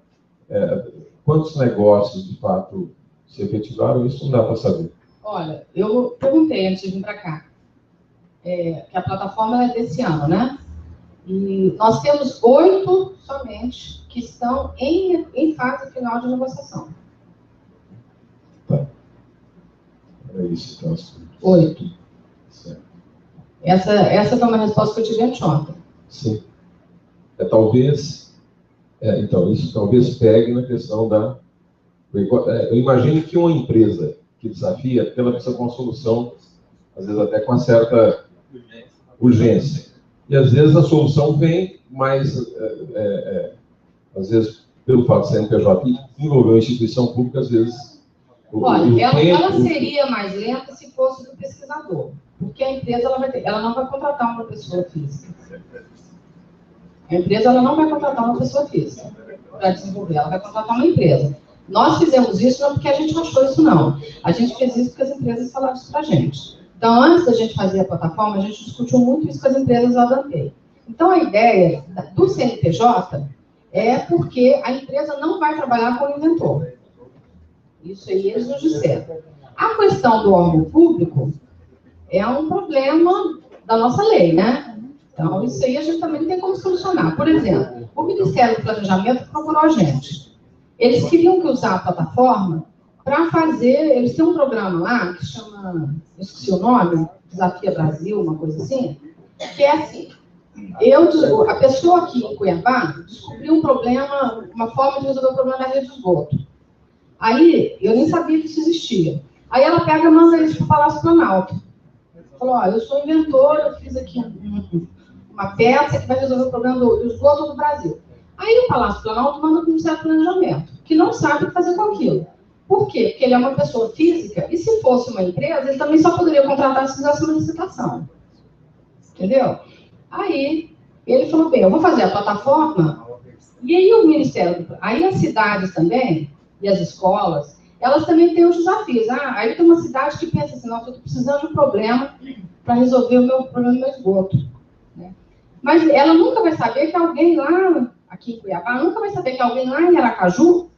[SPEAKER 8] quantos negócios, de fato, se efetivaram? Isso não dá para saber.
[SPEAKER 4] Olha, eu perguntei antes de vir para cá, que a plataforma é desse ano, né? E nós temos 8 somente que estão em fase final de negociação.
[SPEAKER 8] Tá. É isso, então.
[SPEAKER 4] 8.
[SPEAKER 8] Certo.
[SPEAKER 4] Essa foi uma resposta que eu tive anteontem.
[SPEAKER 8] Sim. Então, isso talvez pegue na questão da... Eu imagino que uma empresa que desafia, porque ela precisa de uma solução, às vezes até com uma certa urgência. E às vezes a solução vem, mas às vezes, pelo fato de ser CNPJ envolver uma instituição pública, às vezes...
[SPEAKER 4] Olha, ela seria mais lenta se fosse do pesquisador, porque a empresa ela não vai contratar uma pessoa física. A empresa ela não vai contratar uma pessoa física para desenvolver, ela vai contratar uma empresa. Nós fizemos isso não porque a gente achou isso, não. A gente fez isso porque as empresas falaram isso para a gente. Então, antes da gente fazer a plataforma, a gente discutiu muito isso com as empresas lá da ANTEI. Então, a ideia do CNPJ é porque a empresa não vai trabalhar com o inventor. Isso aí eles nos disseram. A questão do órgão público é um problema da nossa lei, né? Então, isso aí a gente também não tem como solucionar. Por exemplo, o Ministério do Planejamento procurou a gente. Eles queriam que usar a plataforma para fazer... Eles têm um programa lá que chama... Eu esqueci o nome, Desafia Brasil, uma coisa assim, que é assim... A pessoa aqui em Cuiabá descobriu um problema, uma forma de resolver o problema da rede de esgoto. Aí, eu nem sabia que isso existia. Aí ela pega e manda isso para o Palácio Planalto. Falou, eu sou inventora, eu fiz aqui uma peça que vai resolver o problema do esgoto do Brasil. Aí o Palácio Planalto manda para o Ministério do Planejamento, que não sabe o que fazer com aquilo. Por quê? Porque ele é uma pessoa física, e se fosse uma empresa, ele também só poderia contratar se fizesse uma licitação. Entendeu? Aí, ele falou, bem, eu vou fazer a plataforma, e aí o Ministério, aí as cidades também, e as escolas, elas também têm os desafios. Aí tem uma cidade que pensa assim, nossa, eu estou precisando de um problema para resolver o meu problema do meu esgoto. Né? Mas ela nunca vai saber que alguém lá, aqui em Cuiabá, nunca vai saber que alguém lá em Aracaju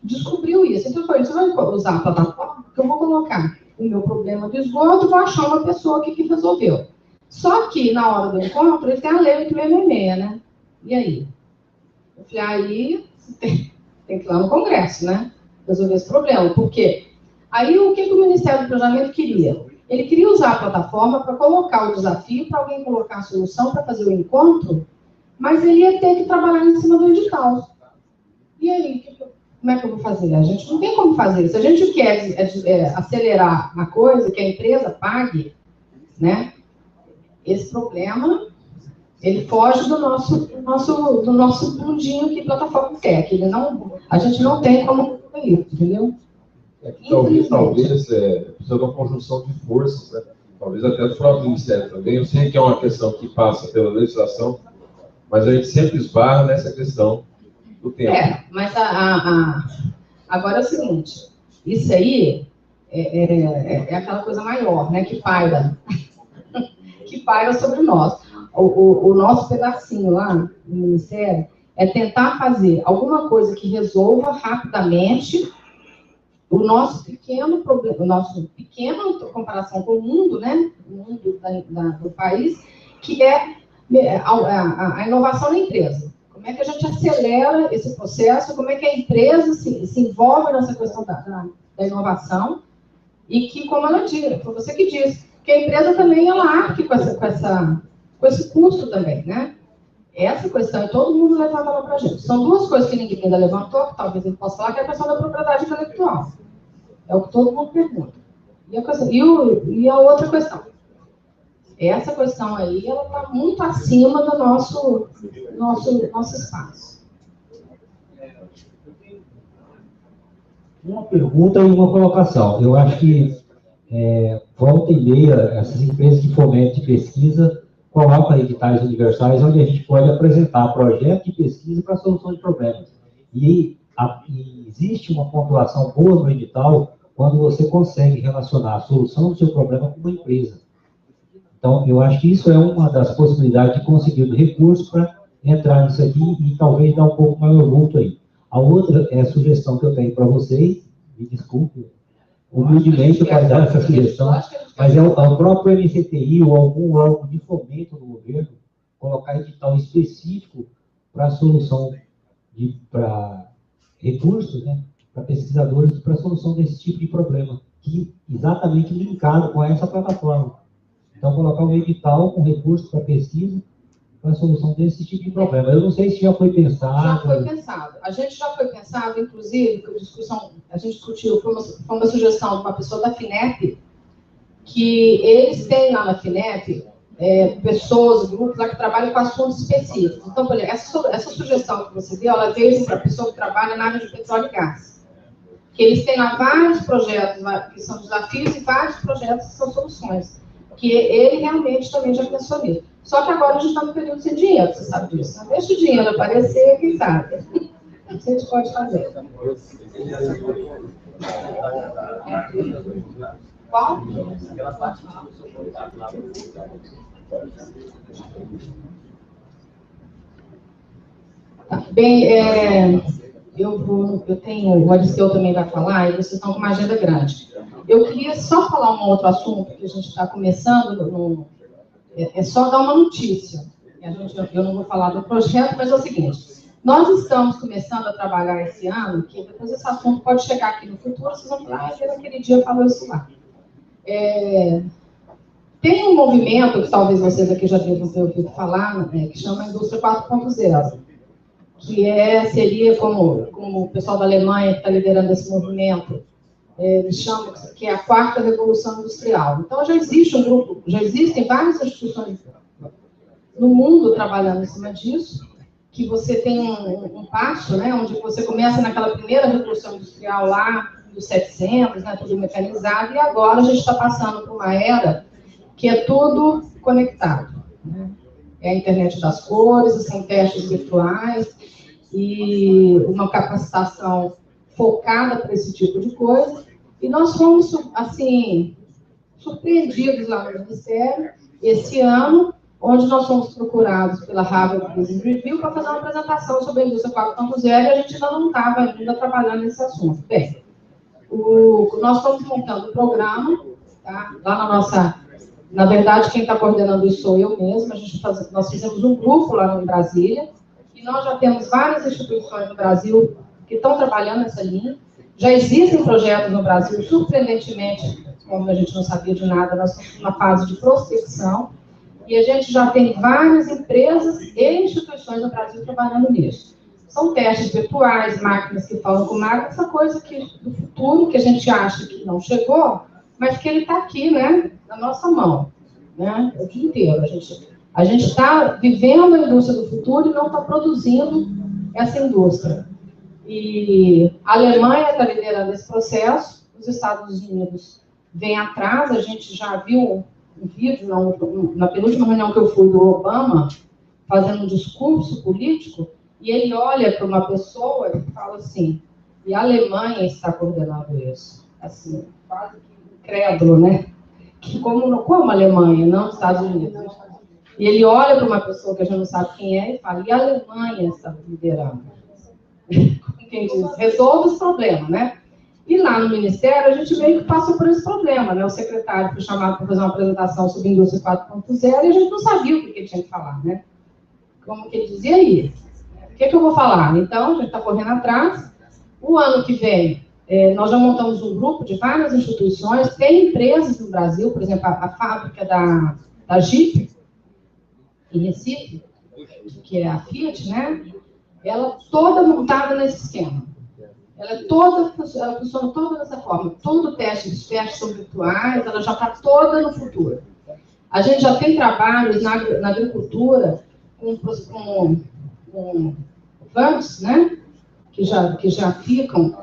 [SPEAKER 4] descobriu isso. Então, você vai usar a plataforma, porque eu vou colocar o meu problema do esgoto, vou achar uma pessoa aqui que resolveu. Só que, na hora do encontro, ele tem a lei 8666, né? E aí? Eu falei, aí tem que ir lá no Congresso, né? Resolver esse problema. Por quê? Aí, o que o Ministério do Planejamento queria? Ele queria usar a plataforma para colocar o desafio, para alguém colocar a solução, para fazer o encontro, mas ele ia ter que trabalhar em cima do edital. E aí, como é que eu vou fazer? A gente não tem como fazer. Se a gente quer acelerar a coisa, que a empresa pague, né? Esse problema, ele foge do nosso mundinho que a plataforma quer, que a gente não tem como fazer isso, entendeu?
[SPEAKER 8] Talvez precisa de uma conjunção de forças, né? Talvez até do próprio Ministério também. Eu sei que é uma questão que passa pela legislação, mas a gente sempre esbarra nessa questão do tempo.
[SPEAKER 4] Mas agora é o seguinte, isso aí é aquela coisa maior, né, que paira sobre nós. O nosso pedacinho lá no Ministério é tentar fazer alguma coisa que resolva rapidamente o nosso pequeno problema, o nosso pequeno, em comparação com o mundo, né, o mundo do país, que é a inovação na empresa. Como é que a gente acelera esse processo, como é que a empresa se envolve nessa questão da inovação, e que, como ela diz, foi você que disse, que a empresa também ela arque com esse custo também, né? Essa questão, todo mundo levava lá para a gente. São duas coisas que ninguém ainda levantou, que talvez ele possa falar, que é a questão da propriedade intelectual. É o que todo mundo pergunta. E a outra questão. Essa questão aí, ela está muito acima do nosso espaço.
[SPEAKER 9] Uma pergunta e uma colocação. Eu acho que volta e meia, essas empresas de fomento de pesquisa colocam editais universais onde a gente pode apresentar projetos de pesquisa para solução de problemas. E existe uma pontuação boa no edital quando você consegue relacionar a solução do seu problema com uma empresa. Então, eu acho que isso é uma das possibilidades de conseguir recursos para entrar nisso aqui e talvez dar um pouco maior vulto aí. A outra é a sugestão que eu tenho para vocês, me desculpe, humildemente eu quero dar essa sugestão, mas é o próprio MCTI ou algum órgão de fomento do governo colocar edital específico para a solução, para recursos, né, para pesquisadores, para a solução desse tipo de problema, que exatamente linkado com essa plataforma. Então, colocar um edital com recursos para pesquisa, para a solução desse tipo de problema. Eu não sei se já foi pensado.
[SPEAKER 4] Já foi pensado. A gente já foi pensado, inclusive, que a gente discutiu, foi uma sugestão de uma pessoa da FINEP, que eles têm lá na FINEP pessoas, grupos lá que trabalham com assuntos específicos. Então, por exemplo, essa sugestão que você deu, ela veio para a pessoa que trabalha na área de petróleo e gás. Que eles têm lá vários projetos que são desafios e vários projetos que são soluções. Que ele realmente também já pensou nisso. Só que agora a gente está no período sem dinheiro, você sabe disso. Não deixa o dinheiro aparecer, quem sabe? O que a gente pode fazer? Qual? Tá. Bem, eu tenho, o Aristeu também vai falar, e vocês estão com uma agenda grande. Eu queria só falar um outro assunto que a gente está começando, é só dar uma notícia. Eu não vou falar do projeto, mas é o seguinte, nós estamos começando a trabalhar esse ano, que depois esse assunto pode chegar aqui no futuro, vocês vão falar, naquele dia falou isso lá. Tem um movimento, que talvez vocês aqui já devam ter ouvido falar, que chama Indústria 4.0, que seria como o pessoal da Alemanha que está liderando esse movimento, eles chamam que é a quarta revolução industrial. Então, já existe um grupo, já existem várias instituições no mundo trabalhando em cima disso, que você tem um passo, né, onde você começa naquela primeira revolução industrial lá, dos 700, né, tudo mecanizado, e agora a gente está passando por uma era que é tudo conectado. Né? É a internet das cores, são testes virtuais, e uma capacitação focada para esse tipo de coisa, e nós fomos, assim, surpreendidos lá no Ministério, esse ano, onde nós fomos procurados pela Harvard Business Review para fazer uma apresentação sobre a indústria 4.0, e a gente ainda não estava ainda trabalhando nesse assunto. Bem, nós estamos montando um programa, tá? Lá na nossa... Na verdade, quem está coordenando isso sou eu mesma, nós fizemos um grupo lá em Brasília, e nós já temos várias instituições no Brasil que estão trabalhando nessa linha. Já existem projetos no Brasil, surpreendentemente, como a gente não sabia de nada, nós estamos numa fase de prospecção, e a gente já tem várias empresas e instituições no Brasil trabalhando nisso. São testes virtuais, máquinas que falam com máquina, essa coisa do futuro, que a gente acha que não chegou, mas que ele está aqui, né, na nossa mão, né, o dia inteiro. A gente está vivendo a indústria do futuro e não está produzindo essa indústria. E a Alemanha está liderando esse processo, os Estados Unidos vêm atrás, a gente já viu um vídeo na penúltima reunião que eu fui do Obama, fazendo um discurso político, e ele olha para uma pessoa e fala assim, e a Alemanha está coordenando isso. Assim, quase que incrédulo, né? Que como a Alemanha, não os Estados Unidos. E ele olha para uma pessoa que a gente não sabe quem é e fala, e a Alemanha está liderando. Quem diz, resolve esse problema, né? E lá no Ministério, a gente meio que passou por esse problema, né? O secretário foi chamado para fazer uma apresentação sobre a indústria 4.0 e a gente não sabia o que ele tinha que falar, né? Como que ele dizia aí? O que eu vou falar? Então, a gente está correndo atrás. O ano que vem, nós já montamos um grupo de várias instituições, tem empresas no Brasil, por exemplo, a fábrica da Jeep, em Recife, que é a Fiat, né? Ela toda montada nesse esquema. Ela funciona toda dessa forma. Todo os testes são virtuais, ela já está toda no futuro. A gente já tem trabalhos na agricultura com vans, né? Que já ficam,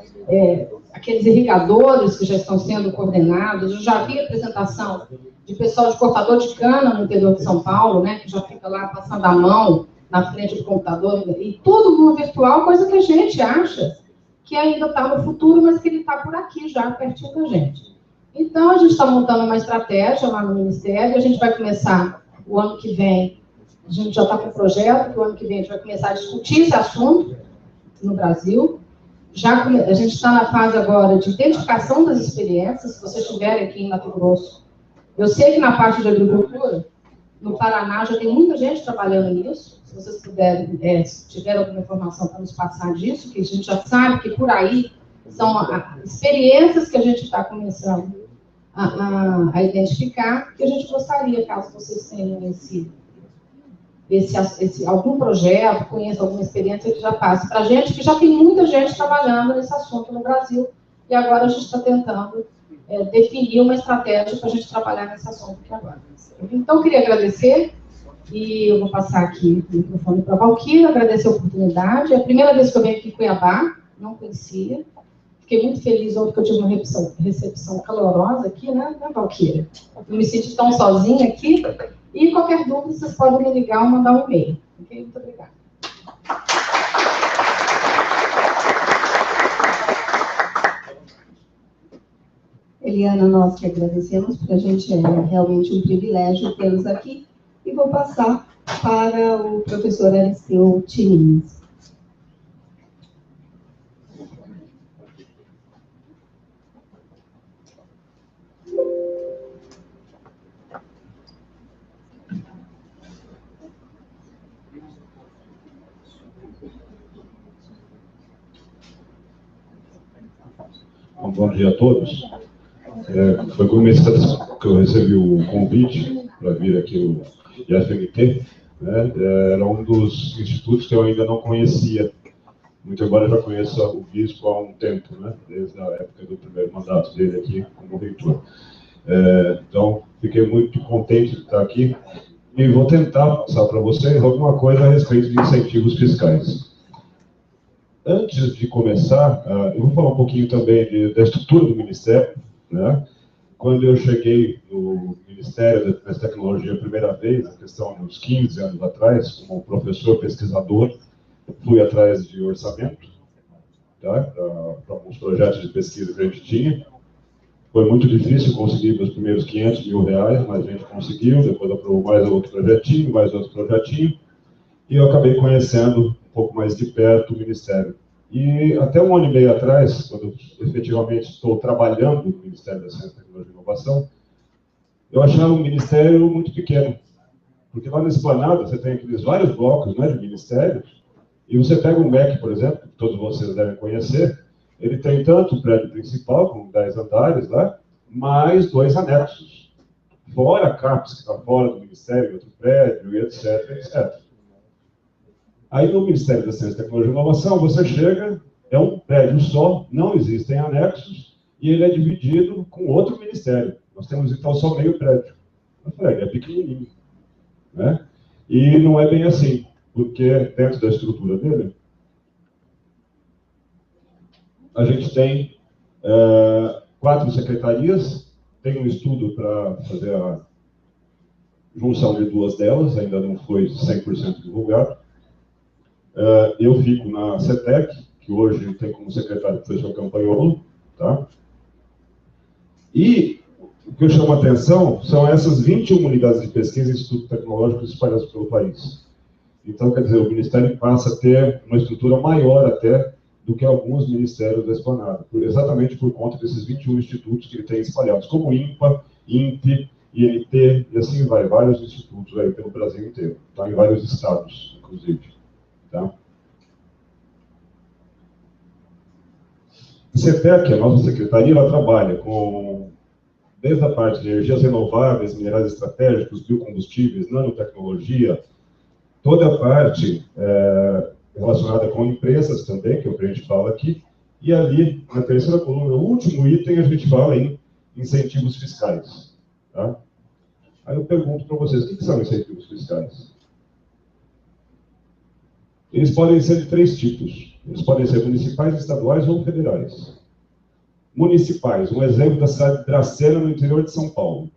[SPEAKER 4] aqueles irrigadores que já estão sendo coordenados. Eu já vi apresentação de pessoal de cortador de cana no interior de São Paulo, né? Que já fica lá passando a mão na frente do computador, e tudo no virtual, coisa que a gente acha que ainda está no futuro, mas que ele está por aqui já, pertinho da gente. Então, a gente está montando uma estratégia lá no Ministério, a gente vai começar o ano que vem, a gente já está com um projeto, que o ano que vem a gente vai começar a discutir esse assunto no Brasil. A gente está na fase agora de identificação das experiências, se vocês estiverem aqui em Mato Grosso. Eu sei que na parte de agricultura, no Paraná, já tem muita gente trabalhando nisso. Se vocês puderem, se tiverem alguma informação para nos passar disso, que a gente já sabe que por aí são experiências que a gente está começando a identificar, que a gente gostaria, caso vocês tenham algum projeto, conheçam alguma experiência, que já passe para a gente, que já tem muita gente trabalhando nesse assunto no Brasil, e agora a gente está tentando definir uma estratégia para a gente trabalhar nesse assunto aqui agora. Então, queria agradecer, e eu vou passar aqui o microfone para a Valquíria, agradecer a oportunidade. É a primeira vez que eu venho aqui em Cuiabá, não conhecia. Fiquei muito feliz ontem que eu tive uma recepção calorosa aqui, né, Valquíria? Eu me senti tão sozinha aqui. E qualquer dúvida, vocês podem me ligar ou mandar um e-mail. Ok? Muito obrigada.
[SPEAKER 2] Eliana, nós que agradecemos, porque a gente é realmente um privilégio tê-los aqui. E vou passar para o professor Aristeu Tininas.
[SPEAKER 3] Bom dia a todos. Foi com uma satisfação que eu recebi o convite para vir aqui o IFMT. Né? Era um dos institutos que eu ainda não conhecia, muito embora eu já conheça o bispo há um tempo, né? Desde a época do primeiro mandato dele aqui como reitor. Então, fiquei muito contente de estar aqui e vou tentar passar para vocês alguma coisa a respeito de incentivos fiscais. Antes de começar, eu vou falar um pouquinho também da estrutura do Ministério. Né? Quando eu cheguei no Ministério da Tecnologia a primeira vez, na questão de uns 15 anos atrás, como professor pesquisador, fui atrás de orçamento, tá? Para alguns projetos de pesquisa que a gente tinha. Foi muito difícil conseguir os primeiros R$500 mil, mas a gente conseguiu, depois aprovou mais outro projetinho, e eu acabei conhecendo um pouco mais de perto o Ministério. E até um ano e meio atrás, quando eu efetivamente estou trabalhando no Ministério da Ciência, Tecnologia e Inovação, eu achava o Ministério muito pequeno. Porque lá na Esplanada você tem aqueles vários blocos, né, de ministérios, e você pega um MEC, por exemplo, que todos vocês devem conhecer, ele tem tanto o prédio principal, com 10 andares lá, mais 2 anexos. Fora a CAPES, que está fora do Ministério, outro prédio, e etc, etc. Aí no Ministério da Ciência, Tecnologia e Inovação, você chega, é um prédio só, não existem anexos, e ele é dividido com outro ministério. Nós temos então só meio prédio. Eu falei, ele é pequenininho. Né? E não é bem assim, porque dentro da estrutura dele, a gente tem 4 secretarias, tem um estudo para fazer a junção de 2 delas, ainda não foi 100% divulgado. Eu fico na CETEC, que hoje tem como secretário o professor Campagnolo, tá? E o que eu chamo a atenção são essas 21 unidades de pesquisa e institutos tecnológicos espalhados pelo país. Então, quer dizer, o Ministério passa a ter uma estrutura maior até do que alguns ministérios da Esplanada, exatamente por conta desses 21 institutos que ele tem espalhados, como INPA, INPE, INT, e assim vai, vários institutos aí pelo Brasil inteiro, tá? Em vários estados, inclusive. Tá? A CETEC, a nossa secretaria, ela trabalha desde a parte de energias renováveis, minerais estratégicos, biocombustíveis, nanotecnologia, toda a parte relacionada com empresas também, que é o que a gente fala aqui, e ali, na terceira coluna, o último item, a gente fala em incentivos fiscais. Tá? Aí eu pergunto para vocês, o que são incentivos fiscais? Eles podem ser de 3 tipos. Eles podem ser municipais, estaduais ou federais. Municipais, um exemplo da cidade de Dracena, no interior de São Paulo.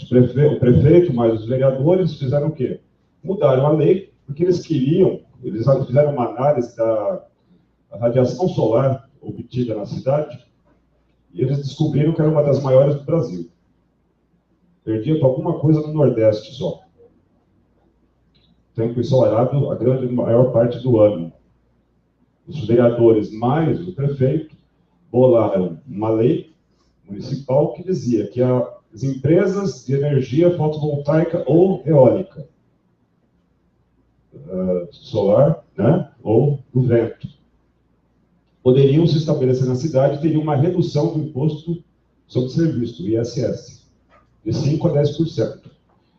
[SPEAKER 3] O prefeito, mais os vereadores, fizeram o quê? Mudaram a lei, porque eles fizeram uma análise da radiação solar
[SPEAKER 10] obtida na cidade, e eles descobriram que era uma das maiores do Brasil. Perdia para alguma coisa no Nordeste só. Tempo ensolarado a maior parte do ano. Os vereadores mais o prefeito bolaram uma lei municipal que dizia que as empresas de energia fotovoltaica ou eólica, solar, né, ou do vento, poderiam se estabelecer na cidade e teriam uma redução do imposto sobre serviço, o ISS, de 5% a 10%.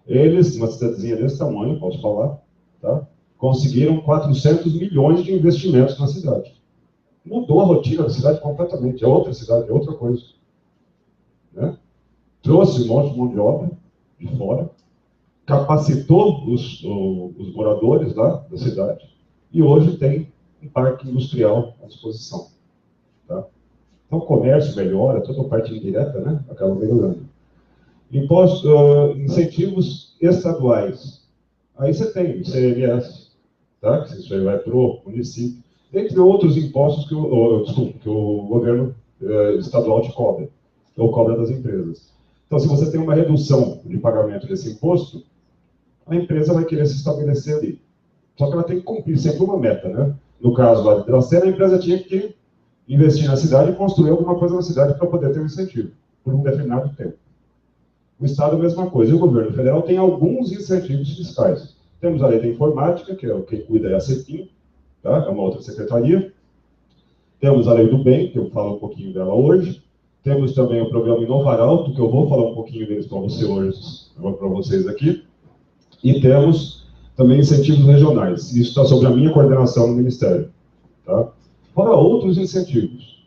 [SPEAKER 10] Eles, uma cidadezinha desse tamanho, posso falar, tá, conseguiram 400 milhões de investimentos na cidade. Mudou a rotina da cidade completamente, é outra cidade, é outra coisa. Né? Trouxe um monte de mão de obra de fora, capacitou os moradores lá da cidade, e hoje tem um parque industrial à disposição. Tá? Então, o comércio melhora, toda a parte indireta, né, acaba melhorando. Incentivos estaduais. Aí você tem o ICMS, tá? Que isso aí vai para o município, entre outros impostos que o governo estadual te cobra, ou cobra das empresas. Então, se você tem uma redução de pagamento desse imposto, a empresa vai querer se estabelecer ali. Só que ela tem que cumprir sempre uma meta, né? No caso lá de Dracena, a empresa tinha que investir na cidade e construir alguma coisa na cidade para poder ter um incentivo, por um determinado tempo. O Estado é a mesma coisa. E o governo federal tem alguns incentivos fiscais. Temos a lei da informática, que é o que cuida é a CEPIM, tá? É uma outra secretaria. Temos a lei do bem, que eu falo um pouquinho dela hoje. Temos também o programa Inovar Alto, que eu vou falar um pouquinho deles para vocês aqui. E temos também incentivos regionais. Isso está sob a minha coordenação no Ministério. Tá? Fora outros incentivos.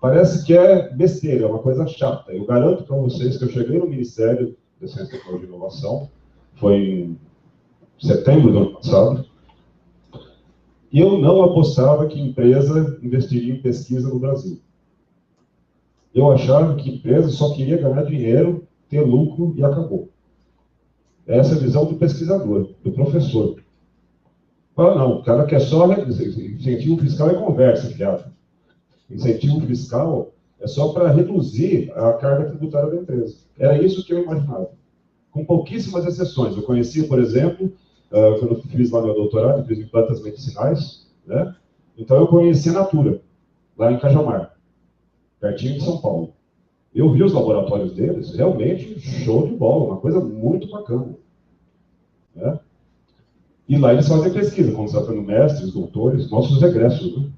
[SPEAKER 10] Parece que é besteira, é uma coisa chata. Eu garanto para vocês que eu cheguei no Ministério da Ciência, Tecnologia e Inovação, foi em setembro do ano passado, e eu não apostava que empresa investiria em pesquisa no Brasil. Eu achava que empresa só queria ganhar dinheiro, ter lucro e acabou. Essa é a visão do pesquisador, do professor. Não, o cara quer só incentivo fiscal e conversa, fiado. Incentivo fiscal é só para reduzir a carga tributária da empresa. Era isso que eu imaginava. Com pouquíssimas exceções. Eu conhecia, por exemplo, quando eu fiz lá meu doutorado, fiz em plantas medicinais, né? Então eu conheci a Natura, lá em Cajamar, pertinho de São Paulo. Eu vi os laboratórios deles, realmente show de bola, uma coisa muito bacana. Né? E lá eles fazem pesquisa, como está tendo mestres, doutores, nossos egressos. Né?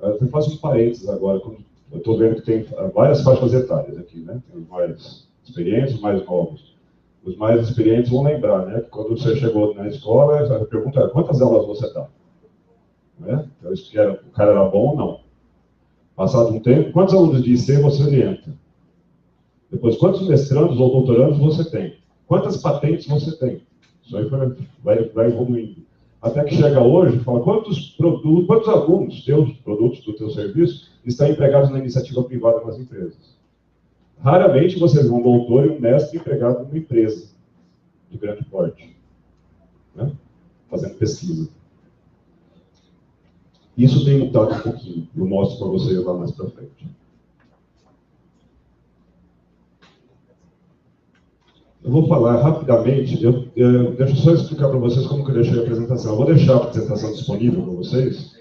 [SPEAKER 10] Eu faço um parênteses agora, eu estou vendo que tem várias faixas etárias aqui, né? Tem os mais experientes, os mais novos. Os mais experientes vão lembrar, né? Que quando você chegou na escola, a pergunta era, quantas aulas você dá? Né? Então, isso que o cara era bom ou não. Passado um tempo, quantos alunos de IC você orienta? Depois, quantos mestrandos ou doutorandos você tem? Quantas patentes você tem? Isso aí vai evoluindo. Até que chega hoje e fala, quantos alunos teus produtos do teu serviço estão empregados na iniciativa privada nas empresas? Raramente vocês vão um doutor e um mestre empregado numa empresa de grande porte, né? Fazendo pesquisa. Isso tem mudado um pouquinho. Eu mostro para vocês lá mais para frente. Eu vou falar rapidamente, deixa eu só explicar para vocês como que eu deixei a apresentação. Eu vou deixar a apresentação disponível para vocês,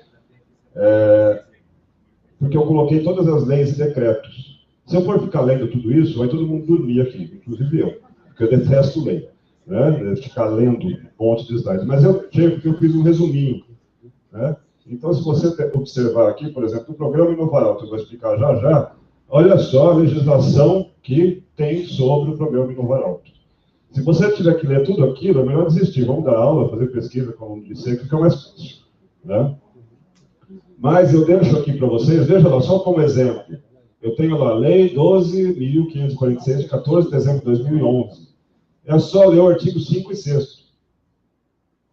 [SPEAKER 10] porque eu coloquei todas as leis e decretos. Se eu for ficar lendo tudo isso, vai todo mundo dormir aqui, inclusive eu, porque eu detesto ler, né? Ficar lendo pontos de slides. Mas porque eu fiz um resuminho, né? Então, se você observar aqui, por exemplo, o programa Inovar Alto, eu vou explicar já já, olha só a legislação que tem sobre o programa Inovar Alto. Se você tiver que ler tudo aquilo, é melhor desistir. Vamos dar aula, fazer pesquisa, como disse, que fica mais fácil. Né? Mas eu deixo aqui para vocês, veja lá, só como exemplo. Eu tenho lá a Lei 12.546, de 14 de dezembro de 2011. É só ler o artigo 5 e 6.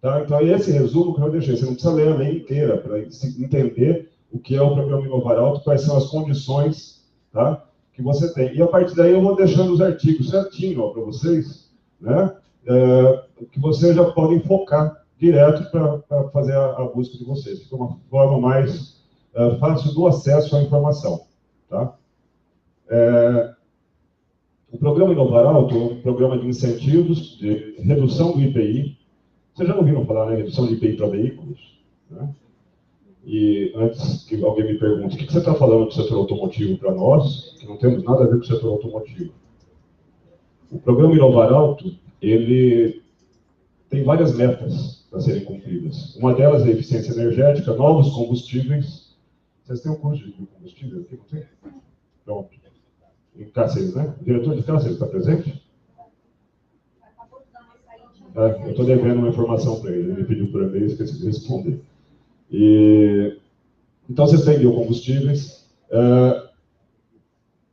[SPEAKER 10] Tá? Então, esse resumo que eu deixei. Você não precisa ler a lei inteira para entender o que é o programa Inovar Alto, quais são as condições, tá, que você tem. E a partir daí eu vou deixando os artigos certinho para vocês, né, que vocês já podem focar direto para fazer a busca de vocês. Fica uma forma mais fácil do acesso à informação. Tá? O programa Inovar Alto é um programa de incentivos de redução do IPI. Vocês já ouviram falar, né, redução de IPI para veículos? Né? E antes que alguém me pergunte, o que você está falando do setor automotivo para nós, que não temos nada a ver com o setor automotivo. O programa Inovar Alto, ele tem várias metas para serem cumpridas. Uma delas é a eficiência energética, novos combustíveis. Vocês têm um curso de combustível aqui, não tem? Pronto. Em Cáceres, né? O diretor de Cáceres está presente? Eu estou devendo uma informação para ele. Ele me pediu por e-mail e esqueci de responder. Então, vocês têm biocombustíveis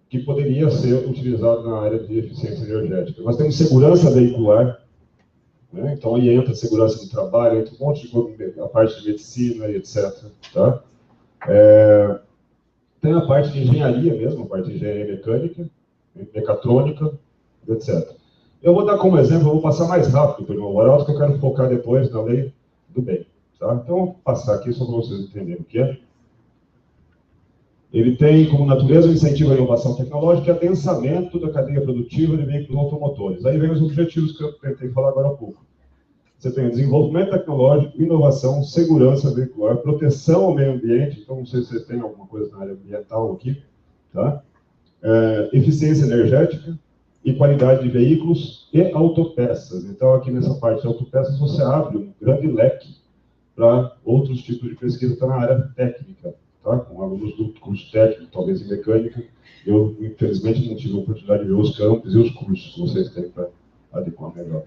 [SPEAKER 10] que poderia ser utilizado na área de eficiência energética. Nós temos segurança veicular, né? Então aí entra segurança do trabalho, entra um monte de coisa, a parte de medicina e etc. Tá? Tem a parte de engenharia mesmo, a parte de engenharia mecânica, mecatrônica, etc. Eu vou dar como exemplo, eu vou passar mais rápido para o Inovar Alto, que eu quero focar depois na lei do bem. Tá? Então, eu vou passar aqui só para vocês entenderem o que é. Ele tem como natureza o incentivo à inovação tecnológica e adensamento da cadeia produtiva de veículos automotores. Aí vem os objetivos que eu tentei falar agora há pouco. Você tem desenvolvimento tecnológico, inovação, segurança veicular, proteção ao meio ambiente, então não sei se vocês têm alguma coisa na área ambiental aqui, tá? Eficiência energética e qualidade de veículos e autopeças. Então aqui nessa parte de autopeças você abre um grande leque para outros tipos de pesquisa, está na área técnica. Tá? Com alunos do curso técnico, talvez em mecânica, eu, infelizmente, não tive a oportunidade de ver os campos e os cursos que vocês têm para adequar melhor.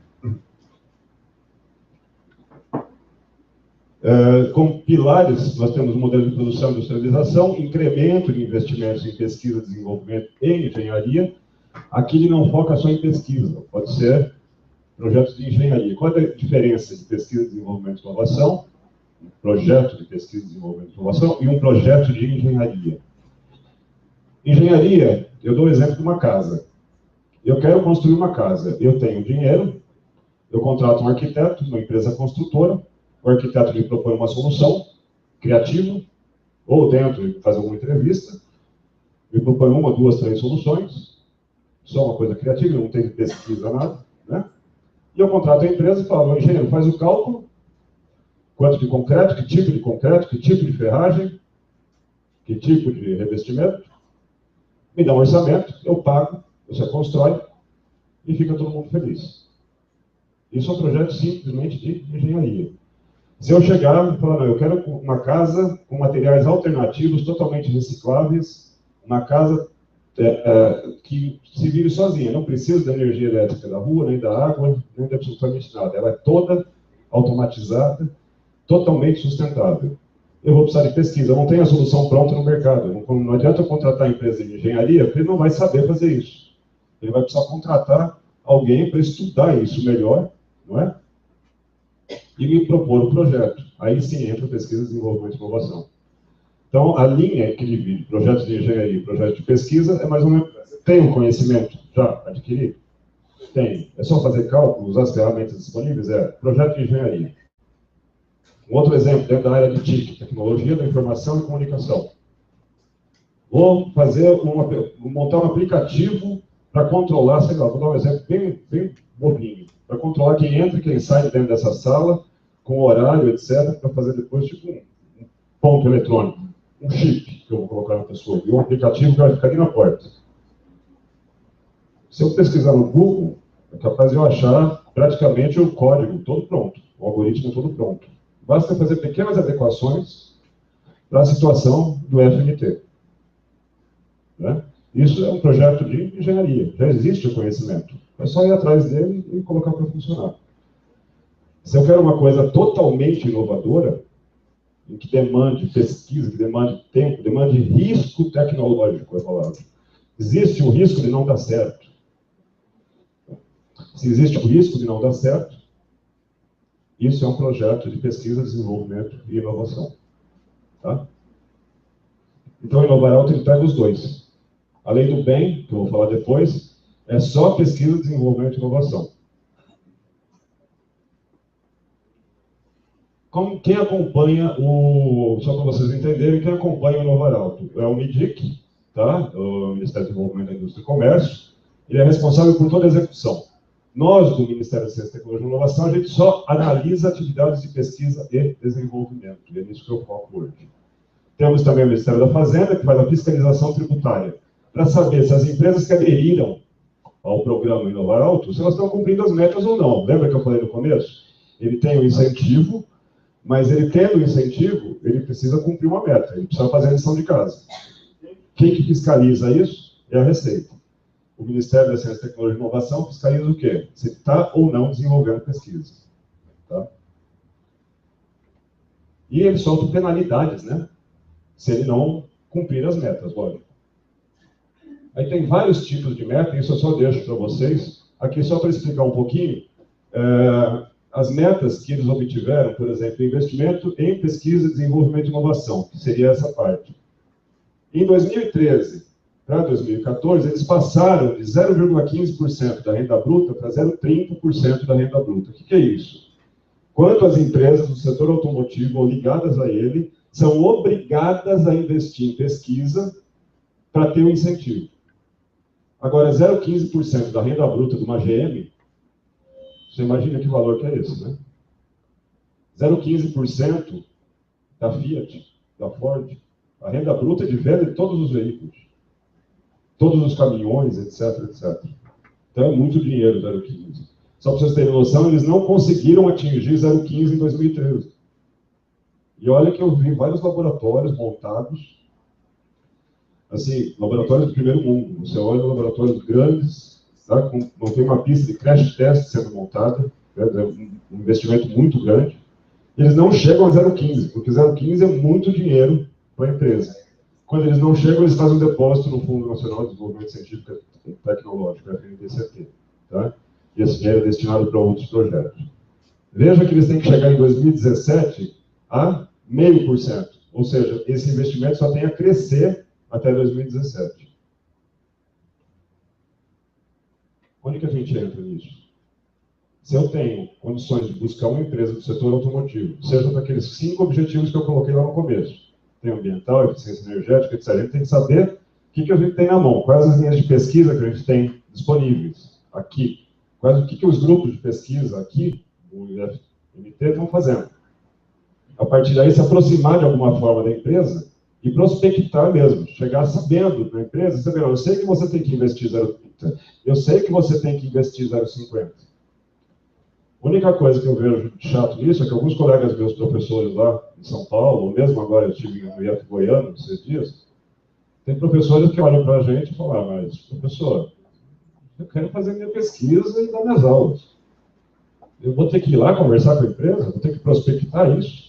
[SPEAKER 10] Como pilares, nós temos o modelo de produção e industrialização, incremento de investimentos em pesquisa, desenvolvimento e engenharia. Aqui ele não foca só em pesquisa, pode ser projetos de engenharia. Qual é a diferença de pesquisa, desenvolvimento e inovação? Um projeto de pesquisa, desenvolvimento e inovação e um projeto de engenharia. Engenharia, eu dou o exemplo de uma casa. Eu quero construir uma casa. Eu tenho dinheiro, eu contrato um arquiteto, uma empresa construtora, o arquiteto me propõe uma solução criativa, ou dentro, ele faz alguma entrevista, me propõe uma, duas, três soluções, só uma coisa criativa, não tem pesquisa, nada, né? E eu contrato a empresa e falo, o engenheiro faz o cálculo, quanto de concreto, que tipo de ferragem, que tipo de revestimento, me dá um orçamento, eu pago, você constrói e fica todo mundo feliz. Isso é um projeto simplesmente de engenharia. Se eu chegar e falar, não, eu quero uma casa com materiais alternativos, totalmente recicláveis, uma casa que se vire sozinha, não precisa da energia elétrica da rua, nem da água, nem de absolutamente nada. Ela é toda automatizada, totalmente sustentável. Eu vou precisar de pesquisa, eu não tenho a solução pronta no mercado. Não adianta eu contratar a empresa de engenharia, porque ele não vai saber fazer isso. Ele vai precisar contratar alguém para estudar isso melhor, não é? E me propor um projeto. Aí sim entra pesquisa, desenvolvimento e inovação. Então, a linha que divide projetos de engenharia e projetos de pesquisa é mais ou menos... Tem um conhecimento já adquirido? Tem. É só fazer cálculo, usar as ferramentas disponíveis? Projeto de engenharia. Um outro exemplo, dentro da área de TIC, tecnologia da informação e comunicação. Vou montar um aplicativo para controlar, sei lá, vou dar um exemplo bem bobinho, para controlar quem entra e quem sai dentro dessa sala, com horário, etc., para fazer depois tipo um ponto eletrônico, um chip que eu vou colocar na pessoa, e um aplicativo que vai ficar ali na porta. Se eu pesquisar no Google, é capaz de eu achar praticamente o código todo pronto, o algoritmo todo pronto. Basta fazer pequenas adequações para a situação do FMT. Né? Isso é um projeto de engenharia, já existe o conhecimento. É só ir atrás dele e colocar para funcionar. Se eu quero uma coisa totalmente inovadora, em que demande pesquisa, que demande tempo, demande risco tecnológico, é a palavra. Existe o risco de não dar certo. Se existe o risco de não dar certo, isso é um projeto de pesquisa, desenvolvimento e inovação. Tá? Então, Inovar Alto ele pega os dois. A lei do bem, que eu vou falar depois, é só pesquisa, desenvolvimento e inovação. quem acompanha só para vocês entenderem, quem acompanha o Novo Arauto é o MIDIC, tá? O Ministério do Desenvolvimento da Indústria e Comércio. Ele é responsável por toda a execução. Nós, do Ministério da Ciência, Tecnologia e Inovação, a gente só analisa atividades de pesquisa e desenvolvimento. E é nisso que eu foco hoje. Temos também o Ministério da Fazenda, que faz a fiscalização tributária, para saber se as empresas que aderiram ao programa Novo Arauto, se elas estão cumprindo as metas ou não. Lembra que eu falei no começo? Ele tem o incentivo, mas ele tendo o incentivo, ele precisa cumprir uma meta, ele precisa fazer a lição de casa. Quem que fiscaliza isso? É a Receita. O Ministério da Ciência, Tecnologia e Inovação fiscaliza o quê? Se está ou não desenvolvendo pesquisa. Tá? E ele solta penalidades, né? Se ele não cumprir as metas, lógico. Aí tem vários tipos de meta, isso eu só deixo para vocês. Aqui só para explicar um pouquinho, as metas que eles obtiveram, por exemplo, investimento em pesquisa, desenvolvimento e inovação, que seria essa parte. Em 2013 para 2014, eles passaram de 0,15% da renda bruta para 0,30% da renda bruta. O que é isso? Quanto as empresas do setor automotivo ou ligadas a ele são obrigadas a investir em pesquisa para ter um incentivo. Agora, 0,15% da renda bruta de uma GM, você imagina que valor que é esse, né? 0,15% da Fiat, da Ford, a renda bruta de venda de todos os veículos, todos os caminhões, etc, etc. Então é muito dinheiro, 0,15. Só para vocês terem noção, eles não conseguiram atingir 0,15 em 2013. E olha que eu vi vários laboratórios montados, assim, laboratórios do primeiro mundo. Você olha laboratórios grandes, tá? Não tem uma pista de crash test sendo montada, é um investimento muito grande. Eles não chegam a 0,15, porque 0,15 é muito dinheiro para a empresa. Quando eles não chegam, eles fazem um depósito no Fundo Nacional de Desenvolvimento Científico e Tecnológico, FNDCT. Tá? E esse dinheiro é destinado para outros projetos. Veja que eles têm que chegar em 2017 a 0,5%. Ou seja, esse investimento só tem a crescer até 2017. Onde que a gente entra nisso? Se eu tenho condições de buscar uma empresa do setor automotivo, seja para aqueles 5 objetivos que eu coloquei lá no começo, tem ambiental, eficiência energética, etc., a gente tem que saber o que a gente tem na mão, quais as linhas de pesquisa que a gente tem disponíveis aqui, o que os grupos de pesquisa aqui, o IFMT, estão fazendo. A partir daí, se aproximar de alguma forma da empresa e prospectar mesmo, chegar sabendo da empresa, saber, eu sei que você tem que investir 0,30, eu sei que você tem que investir 0,50. A única coisa que eu vejo chato nisso é que alguns colegas meus professores lá em São Paulo, ou mesmo agora eu estive no IF Goiano, esses dias, tem professores que olham para a gente e falam, mas, professor, eu quero fazer minha pesquisa e dar minhas aulas. Eu vou ter que ir lá conversar com a empresa, vou ter que prospectar isso.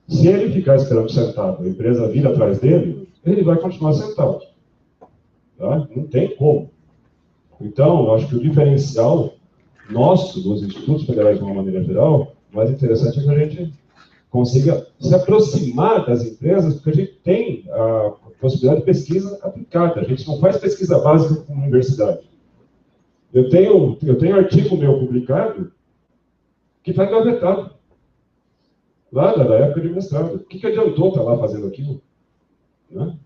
[SPEAKER 10] Se ele ficar esperando sentado, a empresa vir atrás dele, ele vai continuar sentado. Tá? Não tem como. Então, eu acho que o diferencial nosso, dos institutos federais de uma maneira geral, o mais interessante é que a gente consiga se aproximar das empresas, porque a gente tem a possibilidade de pesquisa aplicada. A gente não faz pesquisa básica com a universidade. Eu tenho artigo meu publicado que está engavetado, lá da época de mestrado. O que adiantou estar lá fazendo aquilo? Né?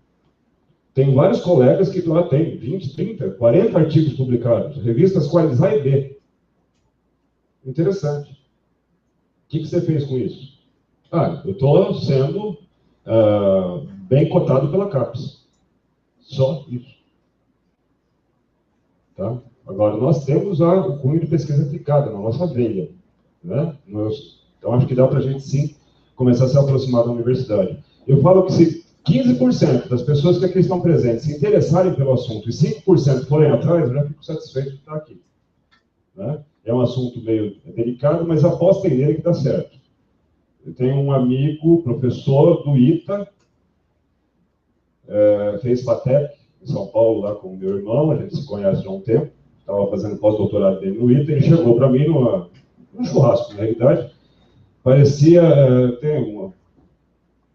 [SPEAKER 10] Tem vários colegas que lá têm 20, 30, 40 artigos publicados, revistas quais A e B. Interessante. O que você fez com isso? Eu estou sendo bem cotado pela CAPES. Só isso. Tá? Agora, nós temos o cunho de pesquisa aplicada na nossa veia. Né? Então, acho que dá para a gente, sim, começar a se aproximar da universidade. Eu falo que se 15% das pessoas que aqui estão presentes se interessarem pelo assunto e 5% forem atrás, eu já fico satisfeito de estar aqui. Né? É um assunto meio delicado, mas apostem nele que dá certo. Eu tenho um amigo, professor do ITA, fez FATEC em São Paulo, lá com o meu irmão, a gente se conhece já há um tempo, estava fazendo pós-doutorado dele no ITA, ele chegou para mim num churrasco, na realidade, parecia, tem uma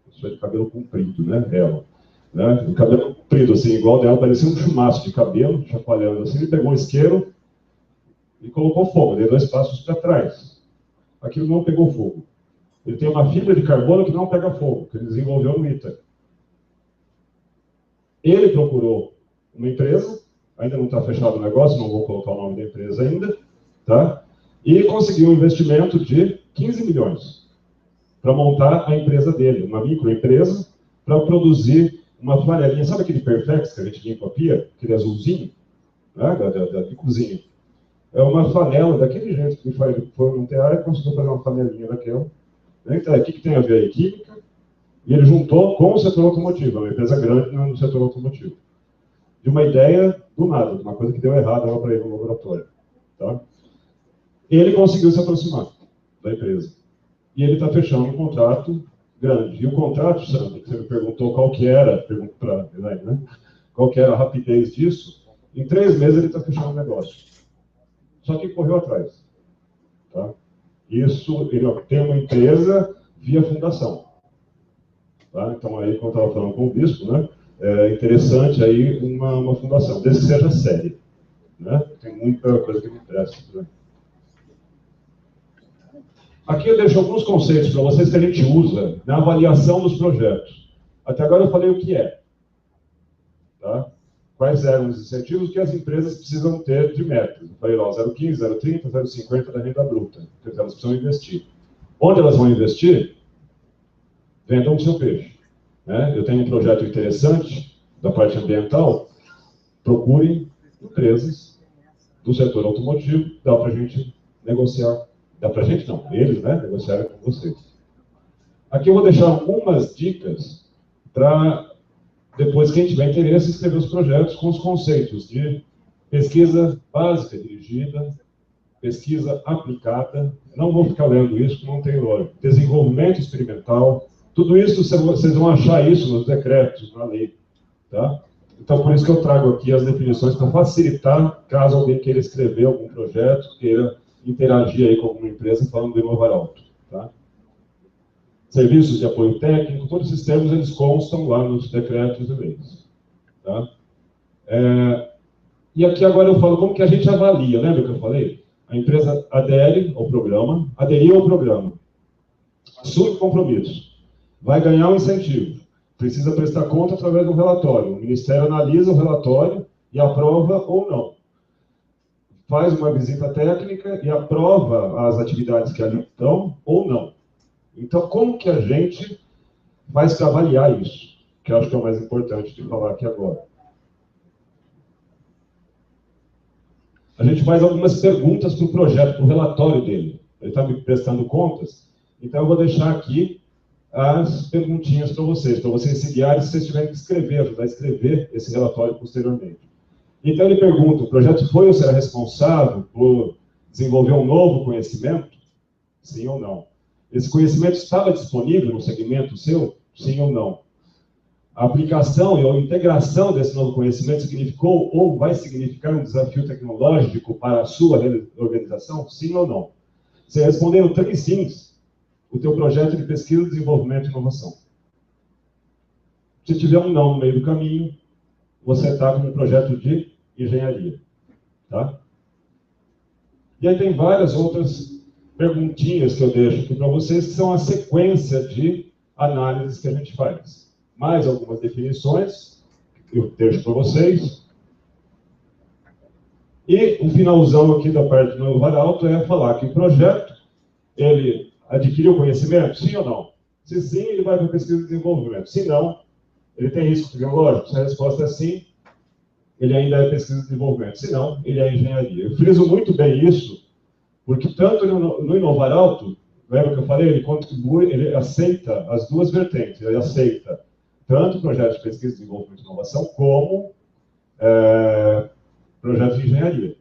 [SPEAKER 10] pessoa de cabelo comprido, né, ela, né, o cabelo comprido, assim, igual dela, parecia um chumaço de cabelo, chacoalhando assim, ele pegou um isqueiro e colocou fogo, deu 2 passos para trás. Aquilo não pegou fogo. Ele tem uma fibra de carbono que não pega fogo, que ele desenvolveu no ITER. Ele procurou uma empresa, ainda não está fechado o negócio, não vou colocar o nome da empresa ainda, tá? E conseguiu um investimento de 15 milhões para montar a empresa dele, uma microempresa, para produzir uma flanelinha. Sabe aquele Perfex que a gente limpa a pia? Aquele azulzinho, né? de cozinha. É uma flanela daquele jeito que foi no teatro e conseguiu fazer uma flanelinha daquela. Então, o que tem a ver aí? Química. E ele juntou com o setor automotivo, uma empresa grande no setor automotivo. De uma ideia do nada, de uma coisa que deu errado lá para ele no laboratório. Tá? Ele conseguiu se aproximar da empresa. E ele está fechando um contrato grande. E o contrato, Sandra, que você me perguntou qual que era, pergunto para Elaine, né? Qual que era a rapidez disso, em 3 meses ele está fechando o negócio. Só que correu atrás. Tá? Isso, ele tem uma empresa via fundação. Tá? Então, aí, como eu estava falando com o bispo, né, é interessante aí uma fundação, desde que seja séria. Né? Tem muita coisa que me interessa. Né? Aqui eu deixo alguns conceitos para vocês que a gente usa na avaliação dos projetos. Até agora eu falei o que é. Tá? Quais eram os incentivos que as empresas precisam ter de metas. Eu falei lá, 0,15, 0,30, 0,50 da renda bruta, que elas precisam investir. Onde elas vão investir? Vendam o seu peixe. Né? Eu tenho um projeto interessante da parte ambiental, procurem empresas do setor automotivo, dá para a gente negociar. Dá para a gente não, eles, né, negociarem com vocês. Aqui eu vou deixar algumas dicas para, depois, quem tiver interesse, escrever os projetos com os conceitos de pesquisa básica dirigida, pesquisa aplicada, não vou ficar lendo isso, não tem lógica, desenvolvimento experimental, tudo isso, vocês vão achar isso nos decretos, na lei. Tá? Então, por isso que eu trago aqui as definições para facilitar, caso alguém queira escrever algum projeto, queira interagir aí com alguma empresa falando do Inovar Alto. Tá? Serviços de apoio técnico, todos esses termos eles constam lá nos decretos e leis. Tá? E aqui agora eu falo como que a gente avalia, lembra que eu falei? A empresa adere ao programa, aderiu ao programa, assume compromisso, vai ganhar um incentivo, precisa prestar conta através do relatório. O Ministério analisa o relatório e aprova ou não. Faz uma visita técnica e aprova as atividades que ali estão ou não. Então, como que a gente faz para avaliar isso? Que eu acho que é o mais importante de falar aqui agora. A gente faz algumas perguntas para o projeto, para o relatório dele. Ele está me prestando contas, então eu vou deixar aqui as perguntinhas para vocês se guiarem se vocês tiverem que escrever, ajudar a escrever esse relatório posteriormente. Então ele pergunta, o projeto foi ou será responsável por desenvolver um novo conhecimento? Sim ou não? Esse conhecimento estava disponível no segmento seu? Sim ou não? A aplicação e a integração desse novo conhecimento significou ou vai significar um desafio tecnológico para a sua organização? Sim ou não? Se respondendo 3 sims, o teu projeto de pesquisa, desenvolvimento e inovação. Se tiver um não no meio do caminho, você está com um projeto de engenharia. Tá? E aí tem várias outras perguntinhas que eu deixo aqui para vocês, que são a sequência de análises que a gente faz. Mais algumas definições, que eu deixo para vocês. E o finalzão aqui da parte do Inovar Alto é falar que o projeto, ele adquiriu conhecimento? Sim ou não? Se sim, ele vai para pesquisa e desenvolvimento. Se não, ele tem risco tecnológico? Se a resposta é sim, ele ainda é pesquisa e desenvolvimento. Se não, ele é engenharia. Eu friso muito bem isso, porque tanto no Inovar Alto, lembra que eu falei, ele contribui, ele aceita as duas vertentes. Ele aceita tanto projetos de pesquisa, desenvolvimento e inovação, como projetos de engenharia.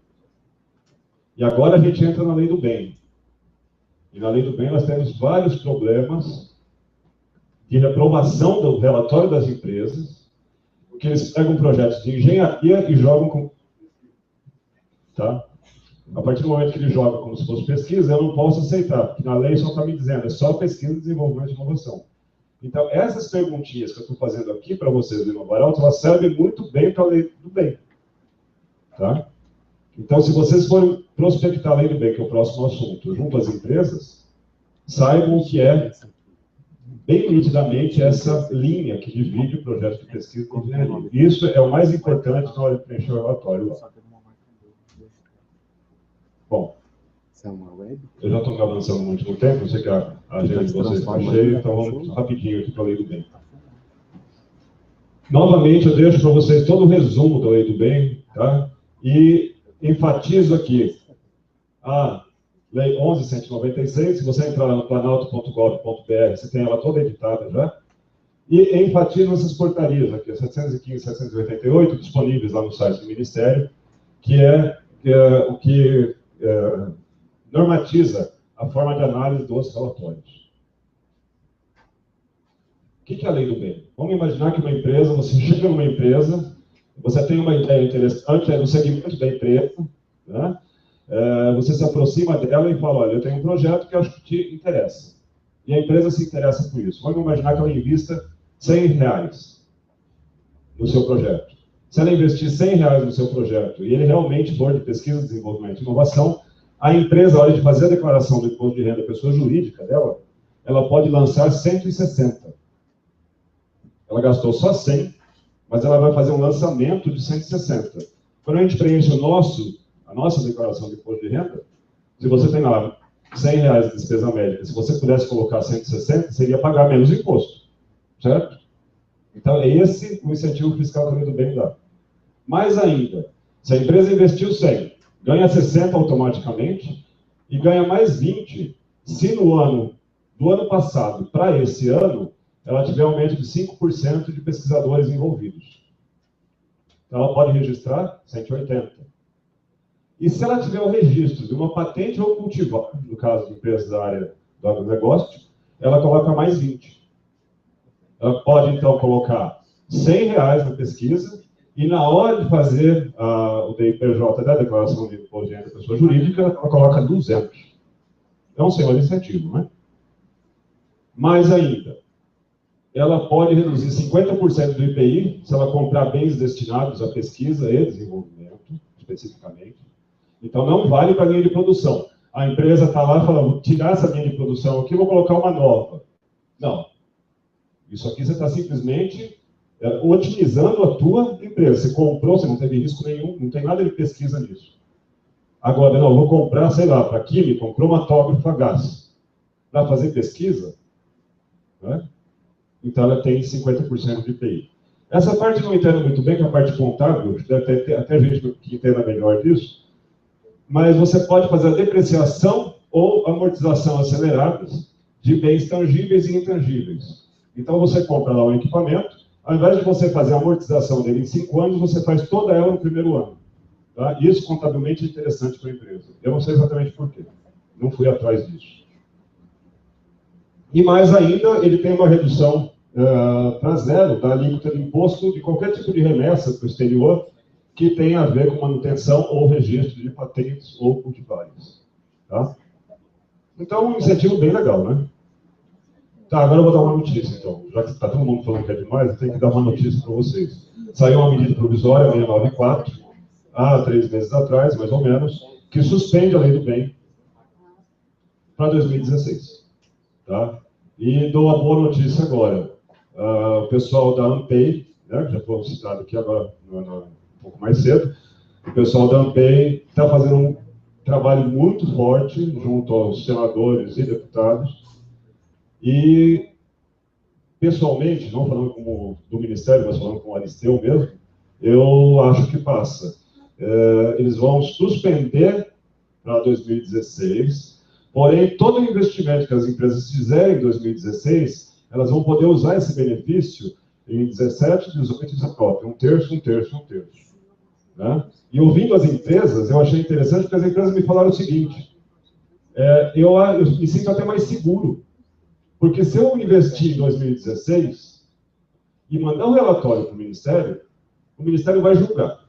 [SPEAKER 10] E agora a gente entra na lei do bem. E na lei do bem nós temos vários problemas de reprovação do relatório das empresas, porque eles pegam projetos de engenharia e jogam com... Tá? A partir do momento que ele joga como se fosse pesquisa, eu não posso aceitar, porque na lei só está me dizendo, é só pesquisa, desenvolvimento e inovação. Então, essas perguntinhas que eu estou fazendo aqui para vocês do Inovar Alto, elas servem muito bem para a lei do bem. Tá? Então, se vocês forem prospectar a lei do bem, que é o próximo assunto, junto às empresas, saibam o que é bem nitidamente essa linha que divide o projeto de pesquisa com engenharia. Isso é o mais importante na hora de preencher o relatório lá. Bom, eu já estou me avançando no último tempo, eu sei que a agenda de vocês está cheia, então vamos rapidinho aqui para a Lei do Bem. Novamente, eu deixo para vocês todo o resumo da Lei do Bem, tá? E enfatizo aqui a Lei 11.196, se você entrar lá no planalto.gov.br, você tem ela toda editada já, e enfatizo essas portarias aqui, 715 e 788, disponíveis lá no site do Ministério, que é o que normatiza a forma de análise dos relatórios. O que é a Lei do Bem? Vamos imaginar que uma empresa, você chega numa empresa, você tem uma ideia interessante, é do segmento da empresa, né? Você se aproxima dela e fala, olha, eu tenho um projeto que eu acho que te interessa. E a empresa se interessa por isso. Vamos imaginar que ela invista R$100 no seu projeto. Se ela investir R$100 no seu projeto e ele realmente for de pesquisa, desenvolvimento e inovação, a empresa, na hora de fazer a declaração do imposto de renda da pessoa jurídica dela, ela pode lançar 160. Ela gastou só 100, mas ela vai fazer um lançamento de 160. Quando a gente preenche a nossa declaração de imposto de renda, se você tem lá R$100 de despesa médica, se você pudesse colocar 160, seria pagar menos imposto, certo? Então, é esse o incentivo fiscal que a Lei do Bem dá. Mais ainda, se a empresa investiu 100, ganha 60 automaticamente e ganha mais 20 se do ano passado para esse ano, ela tiver um aumento de 5% de pesquisadores envolvidos. Então, ela pode registrar 180. E se ela tiver o registro de uma patente ou cultivar, no caso de empresas da área do agronegócio, ela coloca mais 20. Ela pode, então, colocar R$100 na pesquisa e, na hora de fazer o DIPJ, da Declaração de Imposto de Renda da Pessoa Jurídica, ela coloca 200. É um senhor incentivo, não é? Mais ainda, ela pode reduzir 50% do IPI se ela comprar bens destinados à pesquisa e desenvolvimento, especificamente. Então, não vale para a linha de produção. A empresa está lá e fala, vou tirar essa linha de produção aqui e vou colocar uma nova. Não. Isso aqui você está simplesmente otimizando a tua empresa. Você comprou, você não teve risco nenhum, não tem nada de pesquisa nisso. Agora, não, vou comprar, sei lá, para química, um cromatógrafo a gás. Para fazer pesquisa, né? Então ela tem 50% de IPI. Essa parte eu não entendo muito bem, que é a parte contábil, deve ter até gente que entenda melhor disso, mas você pode fazer a depreciação ou amortização aceleradas de bens tangíveis e intangíveis. Então você compra lá um equipamento, ao invés de você fazer a amortização dele em 5 anos, você faz toda ela no primeiro ano. Tá? Isso contabilmente é interessante para a empresa. Eu não sei exatamente por quê. Não fui atrás disso. E mais ainda, ele tem uma redução para zero da alíquota de imposto de qualquer tipo de remessa para o exterior que tenha a ver com manutenção ou registro de patentes ou cultivares. Tá? Então, um incentivo bem legal, né? Tá, agora eu vou dar uma notícia, então. Já que está todo mundo falando que é demais, eu tenho que dar uma notícia para vocês. Saiu uma medida provisória, 694, há 3 meses atrás, mais ou menos, que suspende a Lei do Bem para 2016. Tá? E dou uma boa notícia agora. O pessoal da ANPEI, né, que já foi citado aqui agora um pouco mais cedo, o pessoal da ANPEI está fazendo um trabalho muito forte junto aos senadores e deputados. E, pessoalmente, não falando como do Ministério, mas falando com o Aristeu mesmo, eu acho que passa. Eles vão suspender para 2016, porém, todo o investimento que as empresas fizerem em 2016, elas vão poder usar esse benefício em 17, 18 e 19, um terço. Né? E ouvindo as empresas, eu achei interessante, porque as empresas me falaram o seguinte, eu me sinto até mais seguro, porque se eu investir em 2016 e mandar um relatório para o Ministério vai julgar.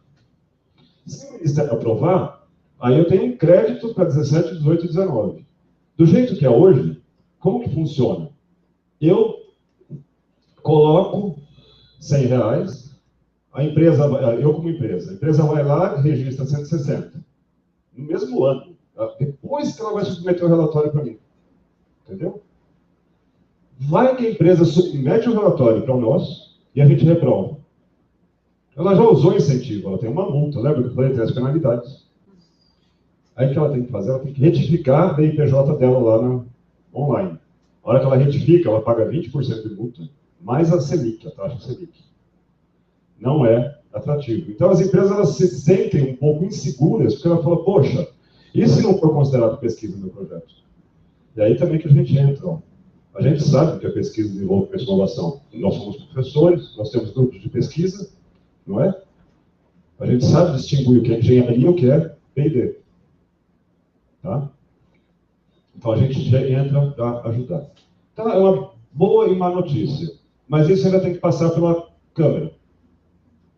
[SPEAKER 10] Se o Ministério aprovar, aí eu tenho um crédito para 17, 18 e 19. Do jeito que é hoje, como que funciona? Eu coloco R$100, eu como empresa, a empresa vai lá e registra 160. No mesmo ano, depois que ela vai submeter o relatório para mim. Entendeu? Vai que a empresa submete o relatório para nós e a gente reprova. Ela já usou incentivo, ela tem uma multa, lembra que eu falei? Tem as penalidades. Aí o que ela tem que fazer? Ela tem que retificar a BIPJ dela lá online. A hora que ela retifica, ela paga 20% de multa, mais a Selic, a taxa Selic. Não é atrativo. Então as empresas elas se sentem um pouco inseguras, porque ela fala, poxa, e se não for considerado pesquisa no meu projeto? E aí também que a gente entra. Ó. A gente sabe que a pesquisa desenvolve essa inovação. Nós somos professores, nós temos grupos de pesquisa, não é? A gente sabe distinguir o que é engenharia e o que é P&D. Tá? Então a gente já entra para ajudar. Então é uma boa e má notícia. Mas isso ainda tem que passar pela Câmara.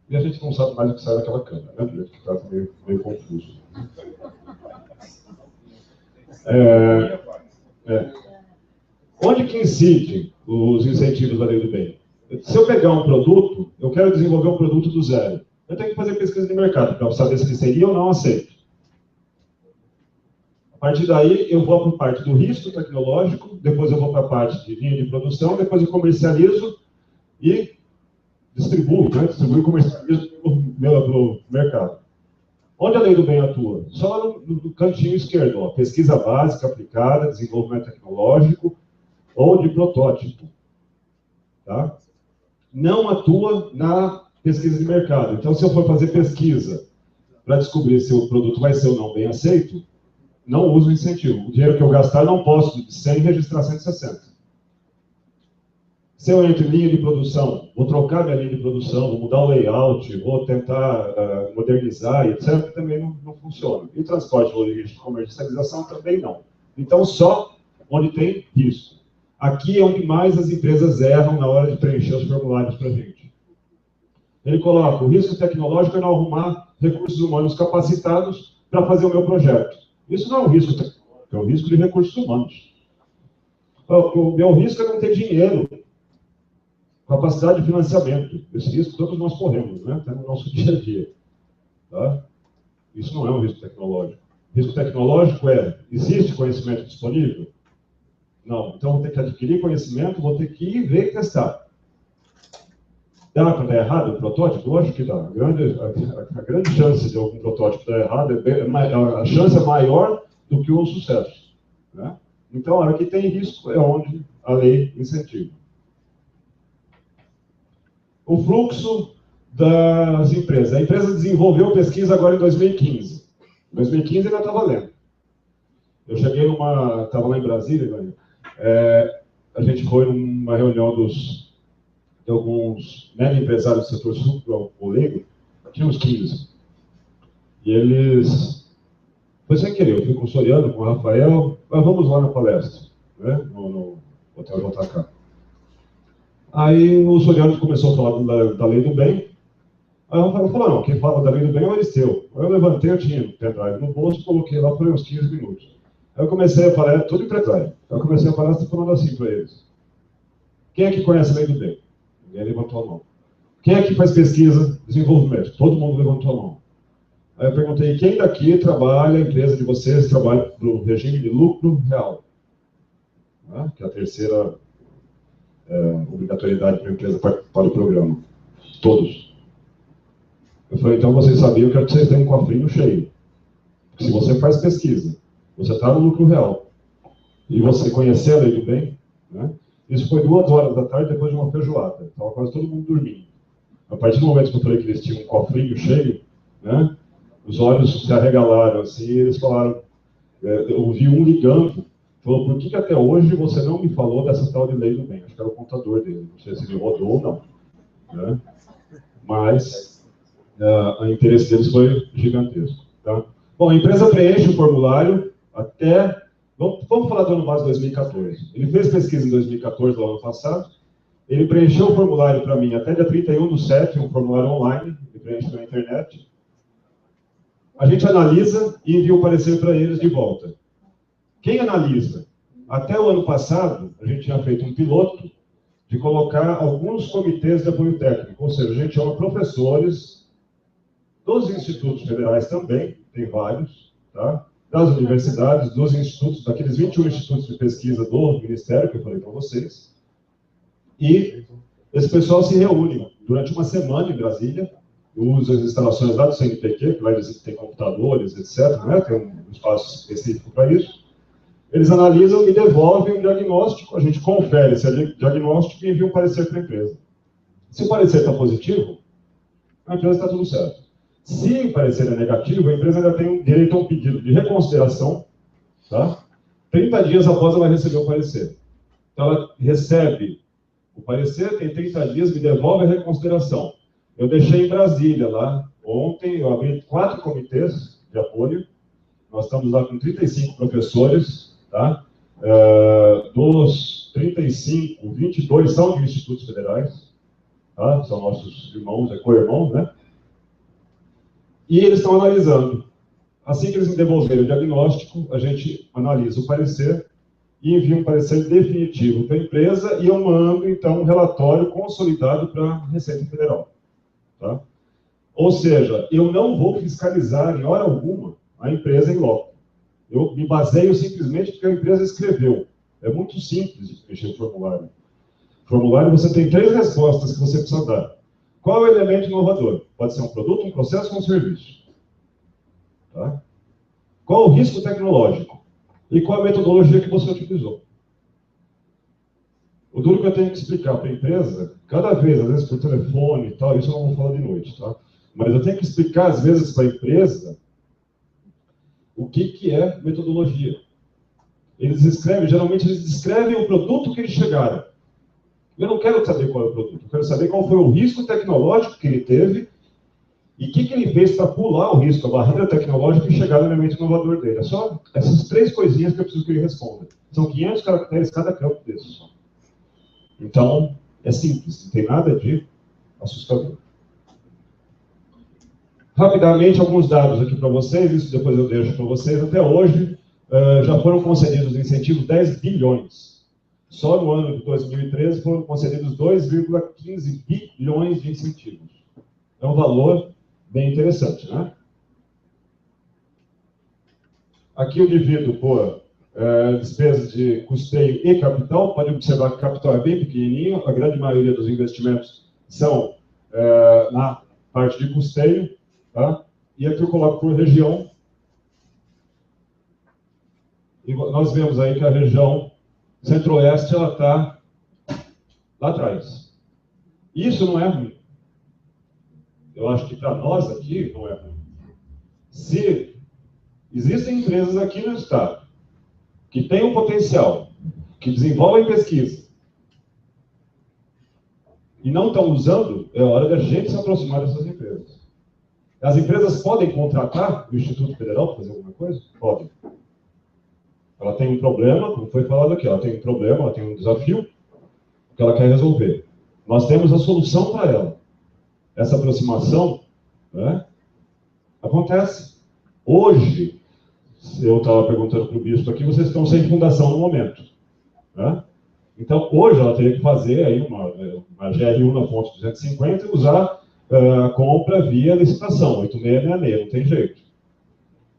[SPEAKER 10] E a gente não sabe mais o que sai daquela Câmara, né? Do jeito que está meio confuso. Onde que incide os incentivos da Lei do Bem? Se eu pegar um produto, eu quero desenvolver um produto do zero. Eu tenho que fazer pesquisa de mercado para saber se ele seria ou não aceito. A partir daí, eu vou para a parte do risco tecnológico, depois eu vou para a parte de linha de produção, depois eu comercializo e distribuo, né? Distribuo e comercializo para o mercado. Onde a Lei do Bem atua? Só lá no cantinho esquerdo, ó, pesquisa básica aplicada, desenvolvimento tecnológico ou de protótipo. Tá? Não atua na pesquisa de mercado. Então, se eu for fazer pesquisa para descobrir se o produto vai ser ou não bem aceito, não uso incentivo. O dinheiro que eu gastar, não posso de 100 registrar 160. Se eu entro em linha de produção, vou trocar minha linha de produção, vou mudar o layout, vou tentar modernizar, etc., também não funciona. E transporte, logística, comercialização também não. Então, só onde tem risco. Aqui é onde mais as empresas erram na hora de preencher os formulários para a gente. Ele coloca, o risco tecnológico é não arrumar recursos humanos capacitados para fazer o meu projeto. Isso não é um risco tecnológico, é um risco de recursos humanos. O meu risco é não ter dinheiro, capacidade de financiamento. Esse risco todos nós corremos, né? Tá no nosso dia a dia. Tá? Isso não é um risco tecnológico. Risco tecnológico é, existe conhecimento disponível? Não. Então, vou ter que adquirir conhecimento, vou ter que ir ver e testar. Dá para dar errado o protótipo? Lógico que dá. A grande chance de algum protótipo dar errado, a chance é maior do que o sucesso. Né? Então, a hora que tem risco é onde a lei incentiva. O fluxo das empresas. A empresa desenvolveu pesquisa agora em 2015. Em 2015 ainda está valendo. Eu cheguei estava lá em Brasília, a gente foi numa reunião de alguns mega empresários do setor sucro-alcooleiro, tinha uns 15. E eles, foi sem querer, eu fui com o Soriano, com o Rafael, mas vamos lá na palestra, né, no Hotel JK. Aí o Soriano começou a falar da Lei do Bem, aí o Rafael falou, não, quem fala da Lei do Bem é o Aristeu. Aí eu levantei, eu tinha um pendrive no bolso, coloquei lá por uns 15 minutos. Aí eu comecei a falar, tudo em pendrive. Aí eu comecei a palestra falando assim para eles. Quem é que conhece a Lei do Bem? Ninguém levantou a mão. Quem é que faz pesquisa, desenvolvimento? Todo mundo levantou a mão. Aí eu perguntei, quem daqui trabalha, a empresa de vocês trabalha para o regime de lucro real? Né? Que é a terceira obrigatoriedade para a empresa participar do programa. Todos. Eu falei, então vocês sabiam que vocês têm um cofrinho cheio. Porque se você faz pesquisa, você está no lucro real, e você conhecer a Lei do Bem, né? Isso foi 2 horas da tarde depois de uma feijoada. Estava quase todo mundo dormindo. A partir do momento que eu falei que eles tinham um cofrinho cheio, né, os olhos se arregalaram assim, e eles falaram, eu ouvi um ligando, falou, por que até hoje você não me falou dessa tal de Lei do Bem? Acho que era o contador dele, não sei se ele rodou ou não. Né? Mas o interesse deles foi gigantesco. Tá? Bom, a empresa preenche o formulário até... Vamos falar do ano base 2014. Ele fez pesquisa em 2014, do ano passado. Ele preencheu o formulário para mim até dia 31/7, um formulário online, ele preenche na internet. A gente analisa e envia o parecer para eles de volta. Quem analisa? Até o ano passado, a gente tinha feito um piloto de colocar alguns comitês de apoio técnico, ou seja, a gente chama professores dos institutos federais também, tem vários, tá? das universidades, dos institutos, daqueles 21 institutos de pesquisa do Ministério, que eu falei para vocês, e esse pessoal se reúne durante uma semana em Brasília, usa as instalações lá do CNPq, que lá eles têm computadores, etc., né? Tem um espaço específico para isso. Eles analisam e devolvem um diagnóstico, a gente confere esse diagnóstico e envia um parecer para a empresa. Se o parecer está positivo, a empresa está tudo certo. Se o parecer é negativo, a empresa ainda tem direito a um pedido de reconsideração, tá? 30 dias após ela receber o parecer. Então, ela recebe o parecer, tem 30 dias, me devolve a reconsideração. Eu deixei em Brasília, lá, ontem, eu abri 4 comitês de apoio, nós estamos lá com 35 professores, tá? Dos 35, 22 são de institutos federais, tá? São nossos irmãos, co-irmãos, né? E eles estão analisando. Assim que eles me devolverem o diagnóstico, a gente analisa o parecer e envia um parecer definitivo para a empresa e eu mando, então, um relatório consolidado para a Receita Federal. Tá? Ou seja, eu não vou fiscalizar em hora alguma a empresa em loco. Eu me baseio simplesmente porque a empresa escreveu. É muito simples de preencher o formulário. No formulário você tem 3 respostas que você precisa dar. Qual é o elemento inovador? Pode ser um produto, um processo ou um serviço. Tá? Qual o risco tecnológico? E qual a metodologia que você utilizou? O duro que eu tenho que explicar para a empresa, cada vez, às vezes por telefone e tal, isso eu não vou falar de noite, tá? Mas eu tenho que explicar, às vezes, para a empresa o que é metodologia. Eles escrevem, geralmente eles descrevem o produto que eles chegaram. Eu não quero saber qual é o produto, eu quero saber qual foi o risco tecnológico que ele teve e o que ele fez para pular o risco, a barreira tecnológica e chegar no elemento inovador dele. É só essas 3 coisinhas que eu preciso que ele responda. São 500 caracteres cada campo desse só. Então, é simples, não tem nada de assustador. Rapidamente, alguns dados aqui para vocês, isso depois eu deixo para vocês. Até hoje, já foram concedidos incentivos 10 bilhões. Só no ano de 2013 foram concedidos 2,15 bilhões de incentivos. É um valor bem interessante, né? Aqui eu divido por despesas de custeio e capital. Pode observar que o capital é bem pequenininho, a grande maioria dos investimentos são na parte de custeio, tá? E aqui eu coloco por região. E nós vemos aí que a região Centro-Oeste ela está lá atrás. Isso não é ruim. Eu acho que para nós aqui não é ruim. Se existem empresas aqui no estado que têm um potencial, que desenvolvem pesquisa e não estão usando, é hora da gente se aproximar dessas empresas. As empresas podem contratar o Instituto Federal para fazer alguma coisa? Podem. Ela tem um problema, como foi falado aqui, ela tem um problema, ela tem um desafio que ela quer resolver. Nós temos a solução para ela. Essa aproximação, né, acontece. Hoje, eu estava perguntando para o bispo aqui, vocês estão sem fundação no momento. Né? Então, hoje ela teria que fazer aí uma GRU na fonte 250 e usar a compra via licitação, 8666, não tem jeito.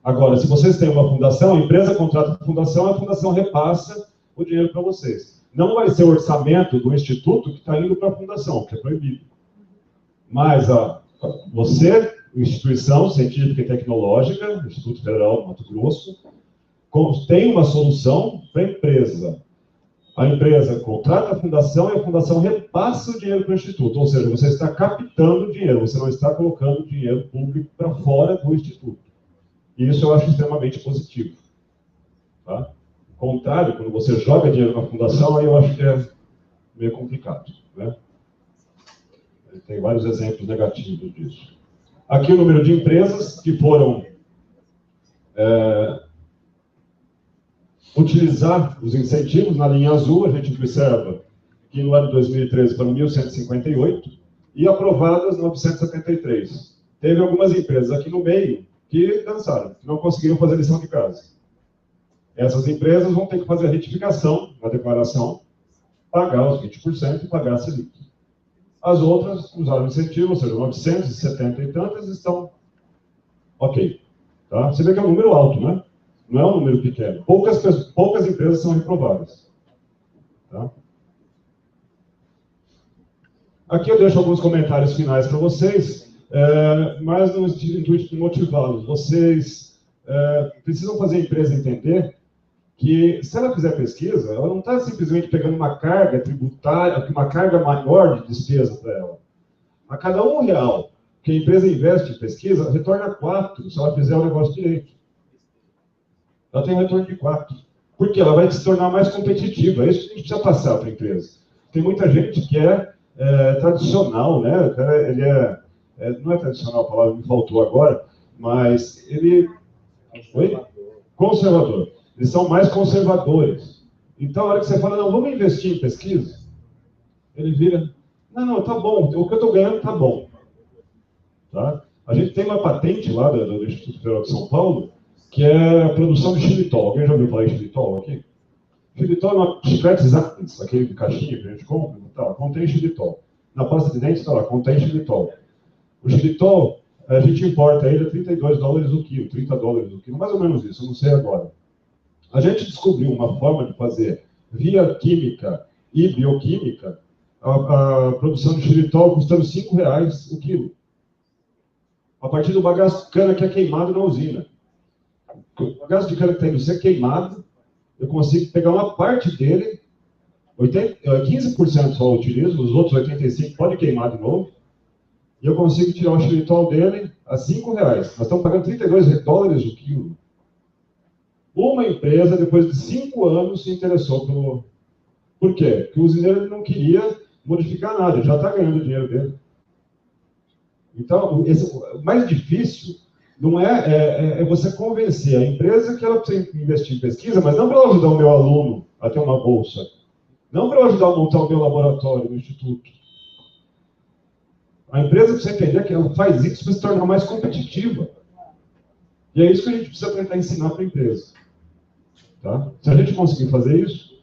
[SPEAKER 10] Agora, se vocês têm uma fundação, a empresa contrata a fundação repassa o dinheiro para vocês. Não vai ser o orçamento do instituto que está indo para a fundação, que é proibido. Mas você, instituição científica e tecnológica, Instituto Federal do Mato Grosso, tem uma solução para a empresa. A empresa contrata a fundação e a fundação repassa o dinheiro para o instituto. Ou seja, você está captando dinheiro, você não está colocando dinheiro público para fora do instituto. E isso eu acho extremamente positivo. Tá? Ao contrário, quando você joga dinheiro na fundação, aí eu acho que é meio complicado. Né? Tem vários exemplos negativos disso. Aqui o número de empresas que foram utilizar os incentivos. Na linha azul, a gente observa que no ano de 2013 foram 1.158 e aprovadas 973. Teve algumas empresas aqui no meio que dançaram, que não conseguiram fazer a lição de casa. Essas empresas vão ter que fazer a retificação na declaração, pagar os 20% e pagar a Selic. As outras usaram incentivo, ou seja, 970 e tantas estão ok. Tá? Você vê que é um número alto, né? Não é um número pequeno. Poucas empresas são reprovadas. Tá? Aqui eu deixo alguns comentários finais para vocês, mas no intuito de motivá-los. Vocês precisam fazer a empresa entender que, se ela fizer pesquisa, ela não está simplesmente pegando uma carga tributária, uma carga maior de despesa para ela. A cada R$1 que a empresa investe em pesquisa, retorna 4, se ela fizer o negócio direito. Ela tem um retorno de 4. Porque ela vai se tornar mais competitiva. É isso que a gente precisa passar para a empresa. Tem muita gente que é tradicional, né? O cara, ele não é tradicional, a palavra me faltou agora, mas ele... Oi? Conservador. Eles são mais conservadores. Então, a hora que você fala, não, vamos investir em pesquisa, ele vira, não, tá bom, o que eu estou ganhando tá bom. Tá? A gente tem uma patente lá do Instituto Federal de São Paulo, que é a produção de xilitol. Alguém já ouviu falar em xilitol aqui? Xilitol é uma chiclete Zappos, aquele de caixinha que a gente compra, tá, contém xilitol. Na pasta de dente está lá, contém xilitol. O xilitol, a gente importa ele a $32 o quilo, $30 o quilo, mais ou menos isso, eu não sei agora. A gente descobriu uma forma de fazer, via química e bioquímica, a produção de xilitol custando R$5 o quilo. A partir do bagaço de cana que é queimado na usina. O bagaço de cana que está indo ser queimado, eu consigo pegar uma parte dele, 15% só eu utilizo, os outros 85% pode queimar de novo, e eu consigo tirar o xilitol dele a R$5. Nós estamos pagando $32 o quilo. Uma empresa, depois de 5 anos, se interessou pelo... Por quê? Porque o usineiro não queria modificar nada, ele já está ganhando o dinheiro dele. Então, o mais difícil não é você convencer a empresa que ela precisa investir em pesquisa, mas não para ela ajudar o meu aluno a ter uma bolsa, não para ela ajudar a montar o meu laboratório no instituto. A empresa precisa entender que ela faz isso para se tornar mais competitiva. E é isso que a gente precisa tentar ensinar para a empresa. Tá? Se a gente conseguir fazer isso,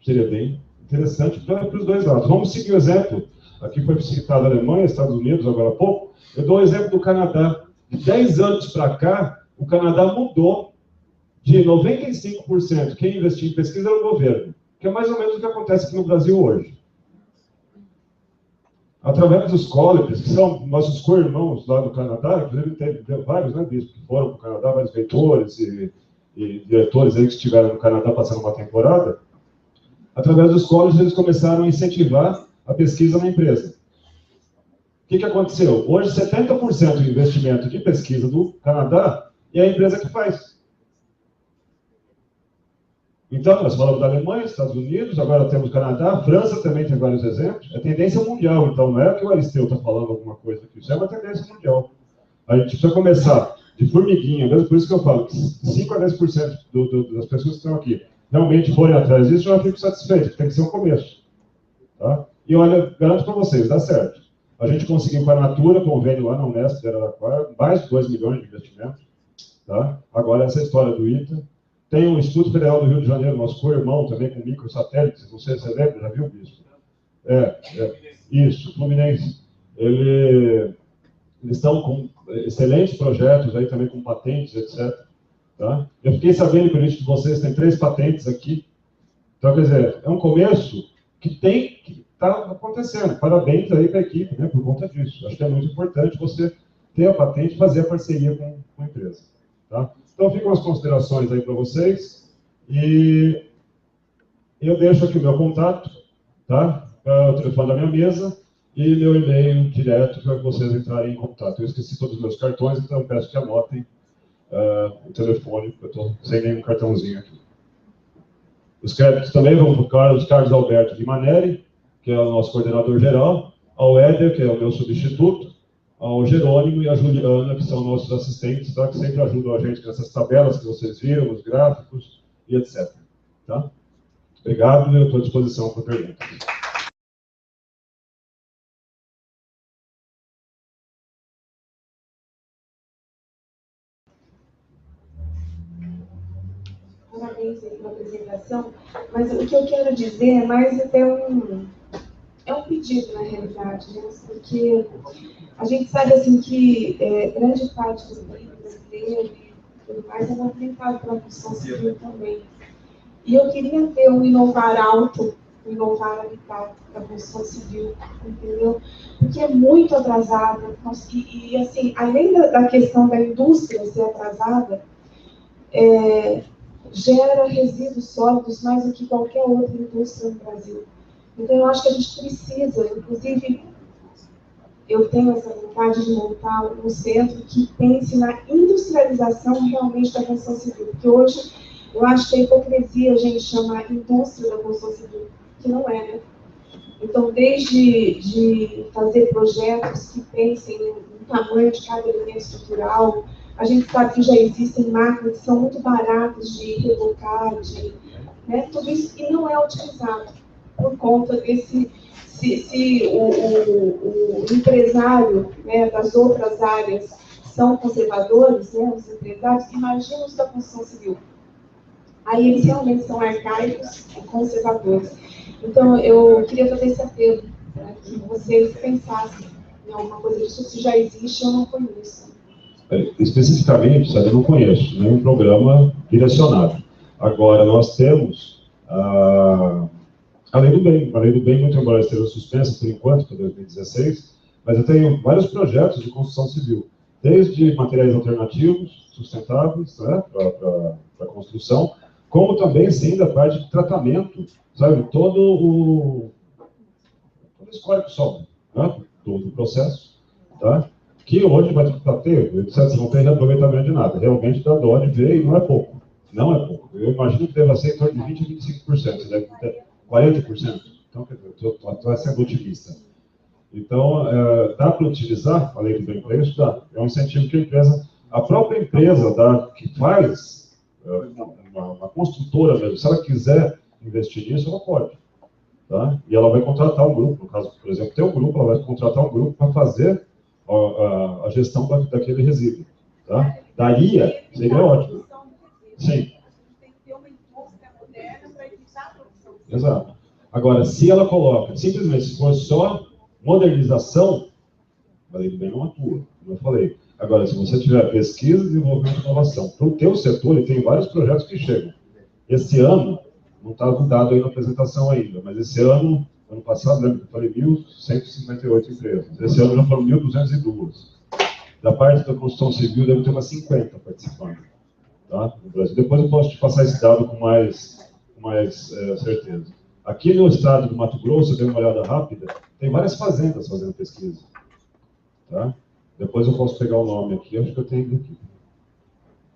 [SPEAKER 10] seria bem interessante para os dois lados. Vamos seguir o exemplo. Aqui foi citado a Alemanha, Estados Unidos, agora há pouco. Eu dou o exemplo do Canadá. De 10 anos para cá, o Canadá mudou de 95%. Quem investiu em pesquisa era o governo, que é mais ou menos o que acontece aqui no Brasil hoje. Através dos colleges, que são nossos co-irmãos lá no Canadá, inclusive teve vários, né, bispos que foram para o Canadá, vários reitores e diretores aí que estiveram no Canadá passando uma temporada. Através dos colleges, eles começaram a incentivar a pesquisa na empresa. O que aconteceu? Hoje, 70% do investimento de pesquisa do Canadá é a empresa que faz. Então, nós falamos da Alemanha, Estados Unidos, agora temos o Canadá, a França também tem vários exemplos. É tendência mundial, então não é que o Aristeu está falando alguma coisa aqui, isso é uma tendência mundial. A gente precisa começar de formiguinha, mesmo por isso que eu falo que 5 a 10% das pessoas que estão aqui realmente forem atrás disso, eu já fico satisfeito, tem que ser um começo. Tá? E olha, garanto para vocês, dá certo. A gente conseguiu com a Natura, convênio lá na Unesp de Araraquara, mais de 2 milhões de investimento. Tá? Agora, essa história do ITA. Tem o Instituto Federal do Rio de Janeiro, nosso co-irmão também, com microsatélites, não sei se você lembra, já viu, Bispo? Isso, Fluminense. Eles estão com excelentes projetos aí também, com patentes, etc. Tá? Eu fiquei sabendo que o de vocês tem 3 patentes aqui. Então, quer dizer, é um começo que está acontecendo. Parabéns aí para a equipe, né, por conta disso. Acho que é muito importante você ter a patente e fazer a parceria com a empresa. Tá? Então, ficam as considerações aí para vocês. E eu deixo aqui o meu contato, tá? O telefone da minha mesa e meu e-mail direto para vocês entrarem em contato. Eu esqueci todos os meus cartões, então eu peço que anotem o telefone, porque eu estou sem nenhum cartãozinho aqui. Os créditos também vão para o Carlos Alberto de Maneri, que é o nosso coordenador geral, ao Éder, que é o meu substituto, ao Jerônimo e à Juliana, que são nossos assistentes, tá? Que sempre ajudam a gente nessas tabelas que vocês viram, nos gráficos e etc. Tá? Obrigado e eu estou à disposição para perguntas.
[SPEAKER 6] Parabéns pela apresentação, mas o que eu quero dizer é mais até um pedido, na realidade, né? Porque a gente sabe assim, que grande parte do público brasileiro tudo mais, é movimentado pela construção civil também. E eu queria ter um inovar alto, um inovar habitat da construção civil, entendeu? Porque é muito atrasada. E assim, além da questão da indústria ser atrasada, gera resíduos sólidos mais do que qualquer outra indústria no Brasil. Então, eu acho que a gente precisa, inclusive, eu tenho essa vontade de montar um centro que pense na industrialização realmente da construção civil. Porque hoje, eu acho que é hipocrisia a gente chamar indústria da construção civil, que não é, né? Então, desde de fazer projetos que pensem no tamanho de cada elemento estrutural, a gente sabe que já existem máquinas que são muito baratas de rebocar, né, tudo isso, e não é utilizado por conta desse... Se o empresário, né, das outras áreas são conservadores, né, os empresários, imagina os da construção civil. Aí eles realmente são arcaicos e conservadores. Então, eu queria fazer esse apelo, para que vocês pensassem em alguma coisa disso, se já existe, eu não conheço.
[SPEAKER 10] Especificamente, sabe, eu não conheço nenhum programa direcionado. Agora, nós temos a Lei do Bem, muito embora esteja suspensa por enquanto, para 2016, mas eu tenho vários projetos de construção civil, desde materiais alternativos, sustentáveis, né, para construção, como também, sim, da parte de tratamento, sabe, todo o histórico solo, né, do processo, tá? Que hoje vai ter, você não tem reaproveitamento de nada. Realmente dá dó de ver, e não é pouco. Não é pouco. Eu imagino que deva ser em torno de 20% a 25%, você deve ter 40%. Então, estou sendo otimista. Então, dá para utilizar a Lei do Bem para isso? Dá. É um incentivo que a própria empresa que faz, uma construtora mesmo, se ela quiser investir nisso, ela pode. Tá? E ela vai contratar um grupo, no caso, por exemplo, tem um grupo, ela vai contratar um grupo para fazer a gestão daquele resíduo. Tá? Daria, seria ótimo. Sim. Exato. Agora, se ela coloca, simplesmente, se for só modernização, a Lei do Bem não atua, como eu falei. Agora, se você tiver pesquisa, desenvolvimento e inovação, para o teu setor, ele tem vários projetos que chegam. Esse ano, não está dado aí na apresentação ainda, mas esse ano passado, lembra que eu falei 1.158 empresas. Esse ano já foram 1.202. Da parte da construção civil, deve ter umas 50 participando, tá? No Brasil. Depois eu posso te passar esse dado com mais certeza. Aqui no estado do Mato Grosso, eu dei uma olhada rápida, tem várias fazendas fazendo pesquisa. Tá? Depois eu posso pegar o nome aqui, acho que eu tenho aqui.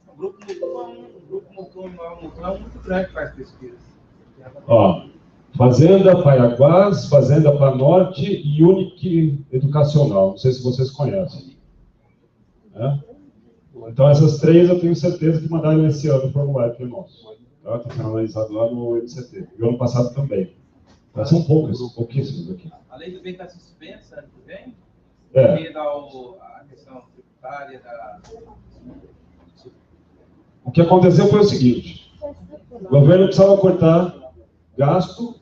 [SPEAKER 7] O Grupo Mutum é muito grande que faz pesquisa.
[SPEAKER 10] Ó, Fazenda Paiaguás, Fazenda Panorte e Unique Educacional. Não sei se vocês conhecem. Então, essas três eu tenho certeza que mandaram esse ano o formulário para nós. Está sendo analisado lá no MCT. E o ano passado também. São pouquíssimos aqui.
[SPEAKER 7] A Lei do Bem está suspensa ano que vem?
[SPEAKER 10] Devido
[SPEAKER 7] a questão tributária da...
[SPEAKER 10] O que aconteceu foi o seguinte: o governo precisava cortar gasto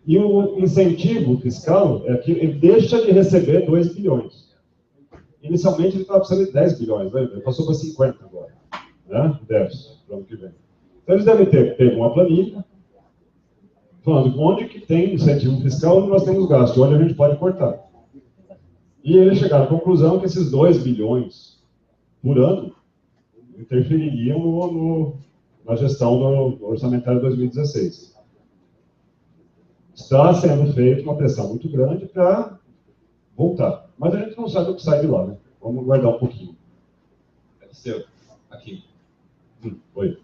[SPEAKER 10] e o incentivo fiscal é que ele deixa de receber 2 bilhões. Inicialmente ele estava precisando de 10 bilhões, né? Ele passou para 50 agora, né? Déficit para o ano que vem. Então eles devem ter pego uma planilha falando onde que tem incentivo fiscal, onde nós temos gasto, onde a gente pode cortar. E eles chegaram à conclusão que esses 2 bilhões por ano interfeririam na gestão do orçamentário de 2016. Está sendo feita uma pressão muito grande para voltar. Mas a gente não sabe o que sai de lá, né? Vamos guardar um pouquinho.
[SPEAKER 11] Seu, aqui.
[SPEAKER 10] Oi.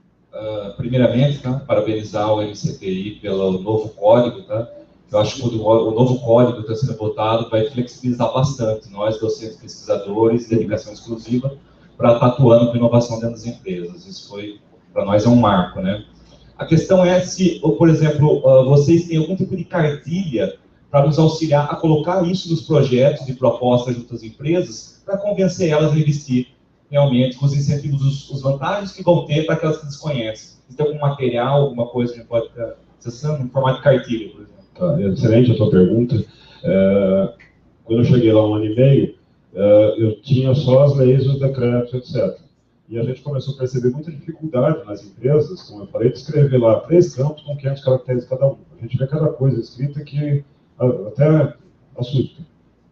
[SPEAKER 11] Primeiramente, tá? Parabenizar o MCTI pelo novo código, tá? Eu acho que quando o novo código está sendo votado, vai flexibilizar bastante nós, docentes pesquisadores, dedicação exclusiva, para estar atuando com inovação dentro das empresas. Isso foi, para nós, é um marco, né? A questão é se, por exemplo, vocês têm algum tipo de cartilha para nos auxiliar a colocar isso nos projetos de propostas junto às empresas, para convencer elas a investir realmente com os incentivos, os vantagens que vão ter para aquelas que desconhecem. Se tem algum material, alguma coisa que a gente pode estar acessando, em formato de cartilha, por exemplo.
[SPEAKER 10] Tá, excelente a tua pergunta. Quando eu cheguei lá 1 ano e meio, eu tinha só as leis, os decretos, etc. E a gente começou a perceber muita dificuldade nas empresas, como eu falei, de escrever lá 3 campos com 500 caracteres cada um. A gente vê cada coisa escrita que até assusta,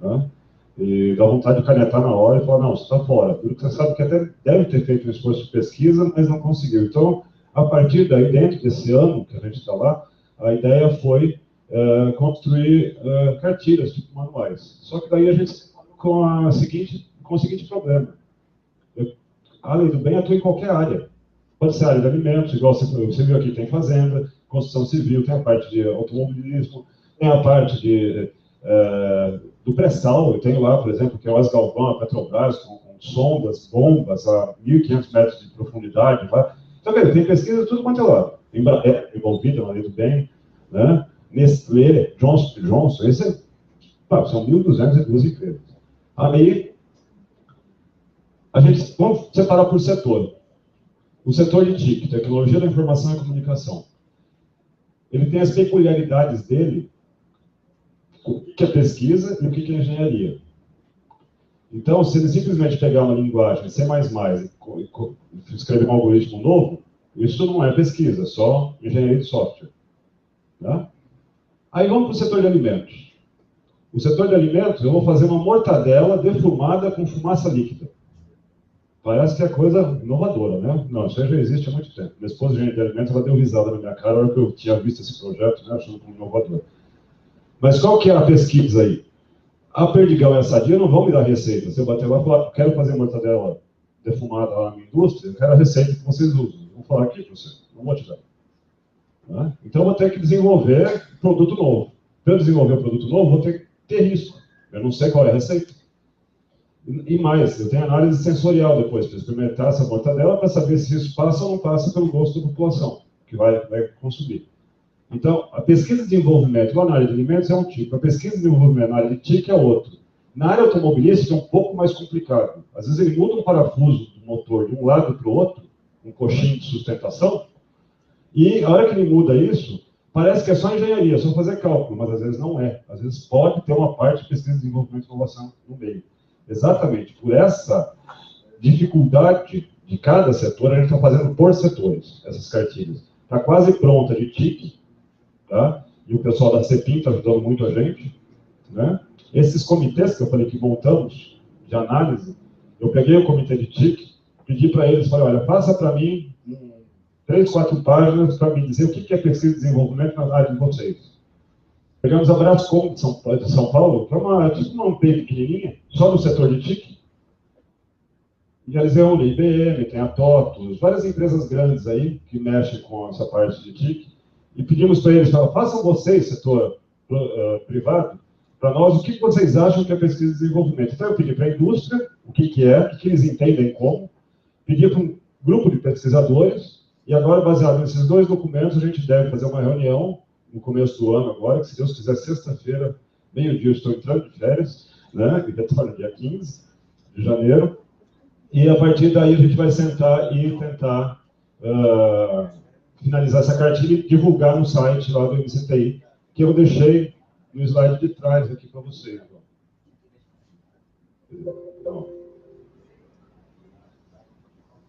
[SPEAKER 10] né? E dá vontade de canetar na hora e falar, não, você está fora. Porque você sabe que até deve ter feito um esforço de pesquisa, mas não conseguiu. Então, a partir daí, dentro desse ano que a gente está lá, a ideia foi construir cartilhas, tipo manuais. Só que daí a gente, com o seguinte problema. A lei do bem atua em qualquer área. Pode ser área de alimentos, igual você viu aqui, tem fazenda, construção civil, tem a parte de automobilismo, tem a parte do pré-sal. Eu tenho lá, por exemplo, que é o Asgalvão, a Petrobras, com sondas, bombas a 1.500 metros de profundidade. Lá. Então, tem pesquisa de tudo quanto é lado. Embraer envolvida na lei do bem, né? Nestlé, Johnson, são 1.202 empresas. Aí, vamos separar por setor. O setor de TIC, Tecnologia da Informação e Comunicação, ele tem as peculiaridades dele, o que é pesquisa e o que é engenharia. Então, se ele simplesmente pegar uma linguagem C++ e escrever um algoritmo novo, isso não é pesquisa, é só engenharia de software. Tá? Aí vamos para o setor de alimentos. O setor de alimentos, eu vou fazer uma mortadela defumada com fumaça líquida. Parece que é coisa inovadora, né? Não, isso aí já existe há muito tempo. Minha esposa, engenheira de alimentos, ela deu risada na minha cara na hora que eu tinha visto esse projeto, né, achando como inovador. Mas qual que é a pesquisa aí? A Perdigão e a Sadia não vão me dar receita. Se eu bater lá e falar, quero fazer mortadela defumada lá na minha indústria, eu quero a receita que vocês usam. Eu vou falar aqui para você, não vou te dar. Né? Então, eu vou ter que desenvolver produto novo. Para eu desenvolver um produto novo, vou ter que ter risco. Eu não sei qual é a receita. E mais, eu tenho análise sensorial depois, para experimentar essa mortadela, para saber se isso passa ou não passa pelo gosto da população, que vai consumir. Então, a pesquisa de desenvolvimento na área de alimentos é um tipo, a pesquisa de desenvolvimento na área de TIC é outro. Na área automobilística é um pouco mais complicado. Às vezes ele muda um parafuso do motor de um lado para o outro, um coxinho de sustentação, e a hora que ele muda isso, parece que é só engenharia, só fazer cálculo, mas às vezes não é. Às vezes pode ter uma parte de pesquisa de desenvolvimento e inovação no meio. Exatamente por essa dificuldade de cada setor, a gente está fazendo por setores, essas cartilhas. Está quase pronta de TIC, tá? E o pessoal da CEPIM está ajudando muito a gente, né? Esses comitês que eu falei que montamos, de análise, eu peguei o comitê de TIC, pedi para eles, falei, olha, passa para mim 3, 4 páginas para me dizer o que é pesquisa de desenvolvimento na área de vocês. Pegamos a Brascom de São Paulo, que é uma UP pequenininha, só no setor de TIC. E eles reúnem IBM, tem a TOTUS, várias empresas grandes aí que mexem com essa parte de TIC. E pedimos para eles, façam vocês, setor privado, para nós, o que vocês acham que é pesquisa de desenvolvimento. Então eu pedi para a indústria o que é, o que eles entendem como, pedi para um grupo de pesquisadores, e agora, baseado nesses 2 documentos, a gente deve fazer uma reunião no começo do ano agora, que se Deus quiser, sexta-feira, meio-dia, eu estou entrando de férias, né, que retorno dia 15 de janeiro, e a partir daí a gente vai sentar e tentar finalizar essa cartilha e divulgar no site lá do MCTI, que eu deixei no slide de trás aqui para vocês. Então,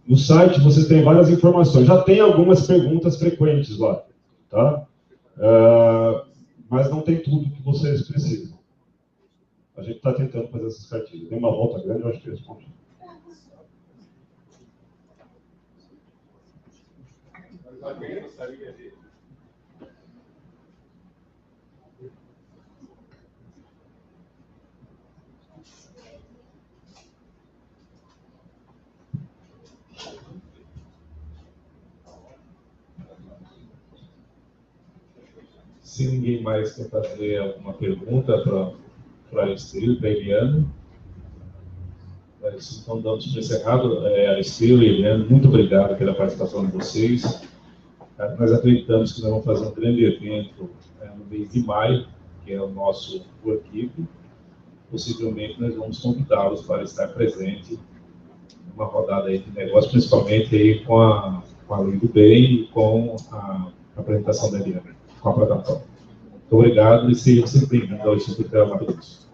[SPEAKER 10] no site você tem várias informações, já tem algumas perguntas frequentes lá, tá? Mas não tem tudo que vocês precisam. A gente está tentando fazer essas cartilhas. Tem uma volta grande, eu acho que responde.
[SPEAKER 3] Se ninguém mais quer fazer alguma pergunta para a Aristeu e para a Eliana, então damos por encerrado. Aristeu e Eliana, muito obrigado pela participação de vocês. Nós acreditamos que nós vamos fazer um grande evento no mês de maio, que é o nosso workshop. Possivelmente nós vamos convidá-los para estar presente numa rodada aí de negócio, principalmente aí com a Lei do Bem e com a apresentação da Eliana, com a plataforma. Muito obrigado e sejam sempre bem-vindos ao Instituto Mato Grosso.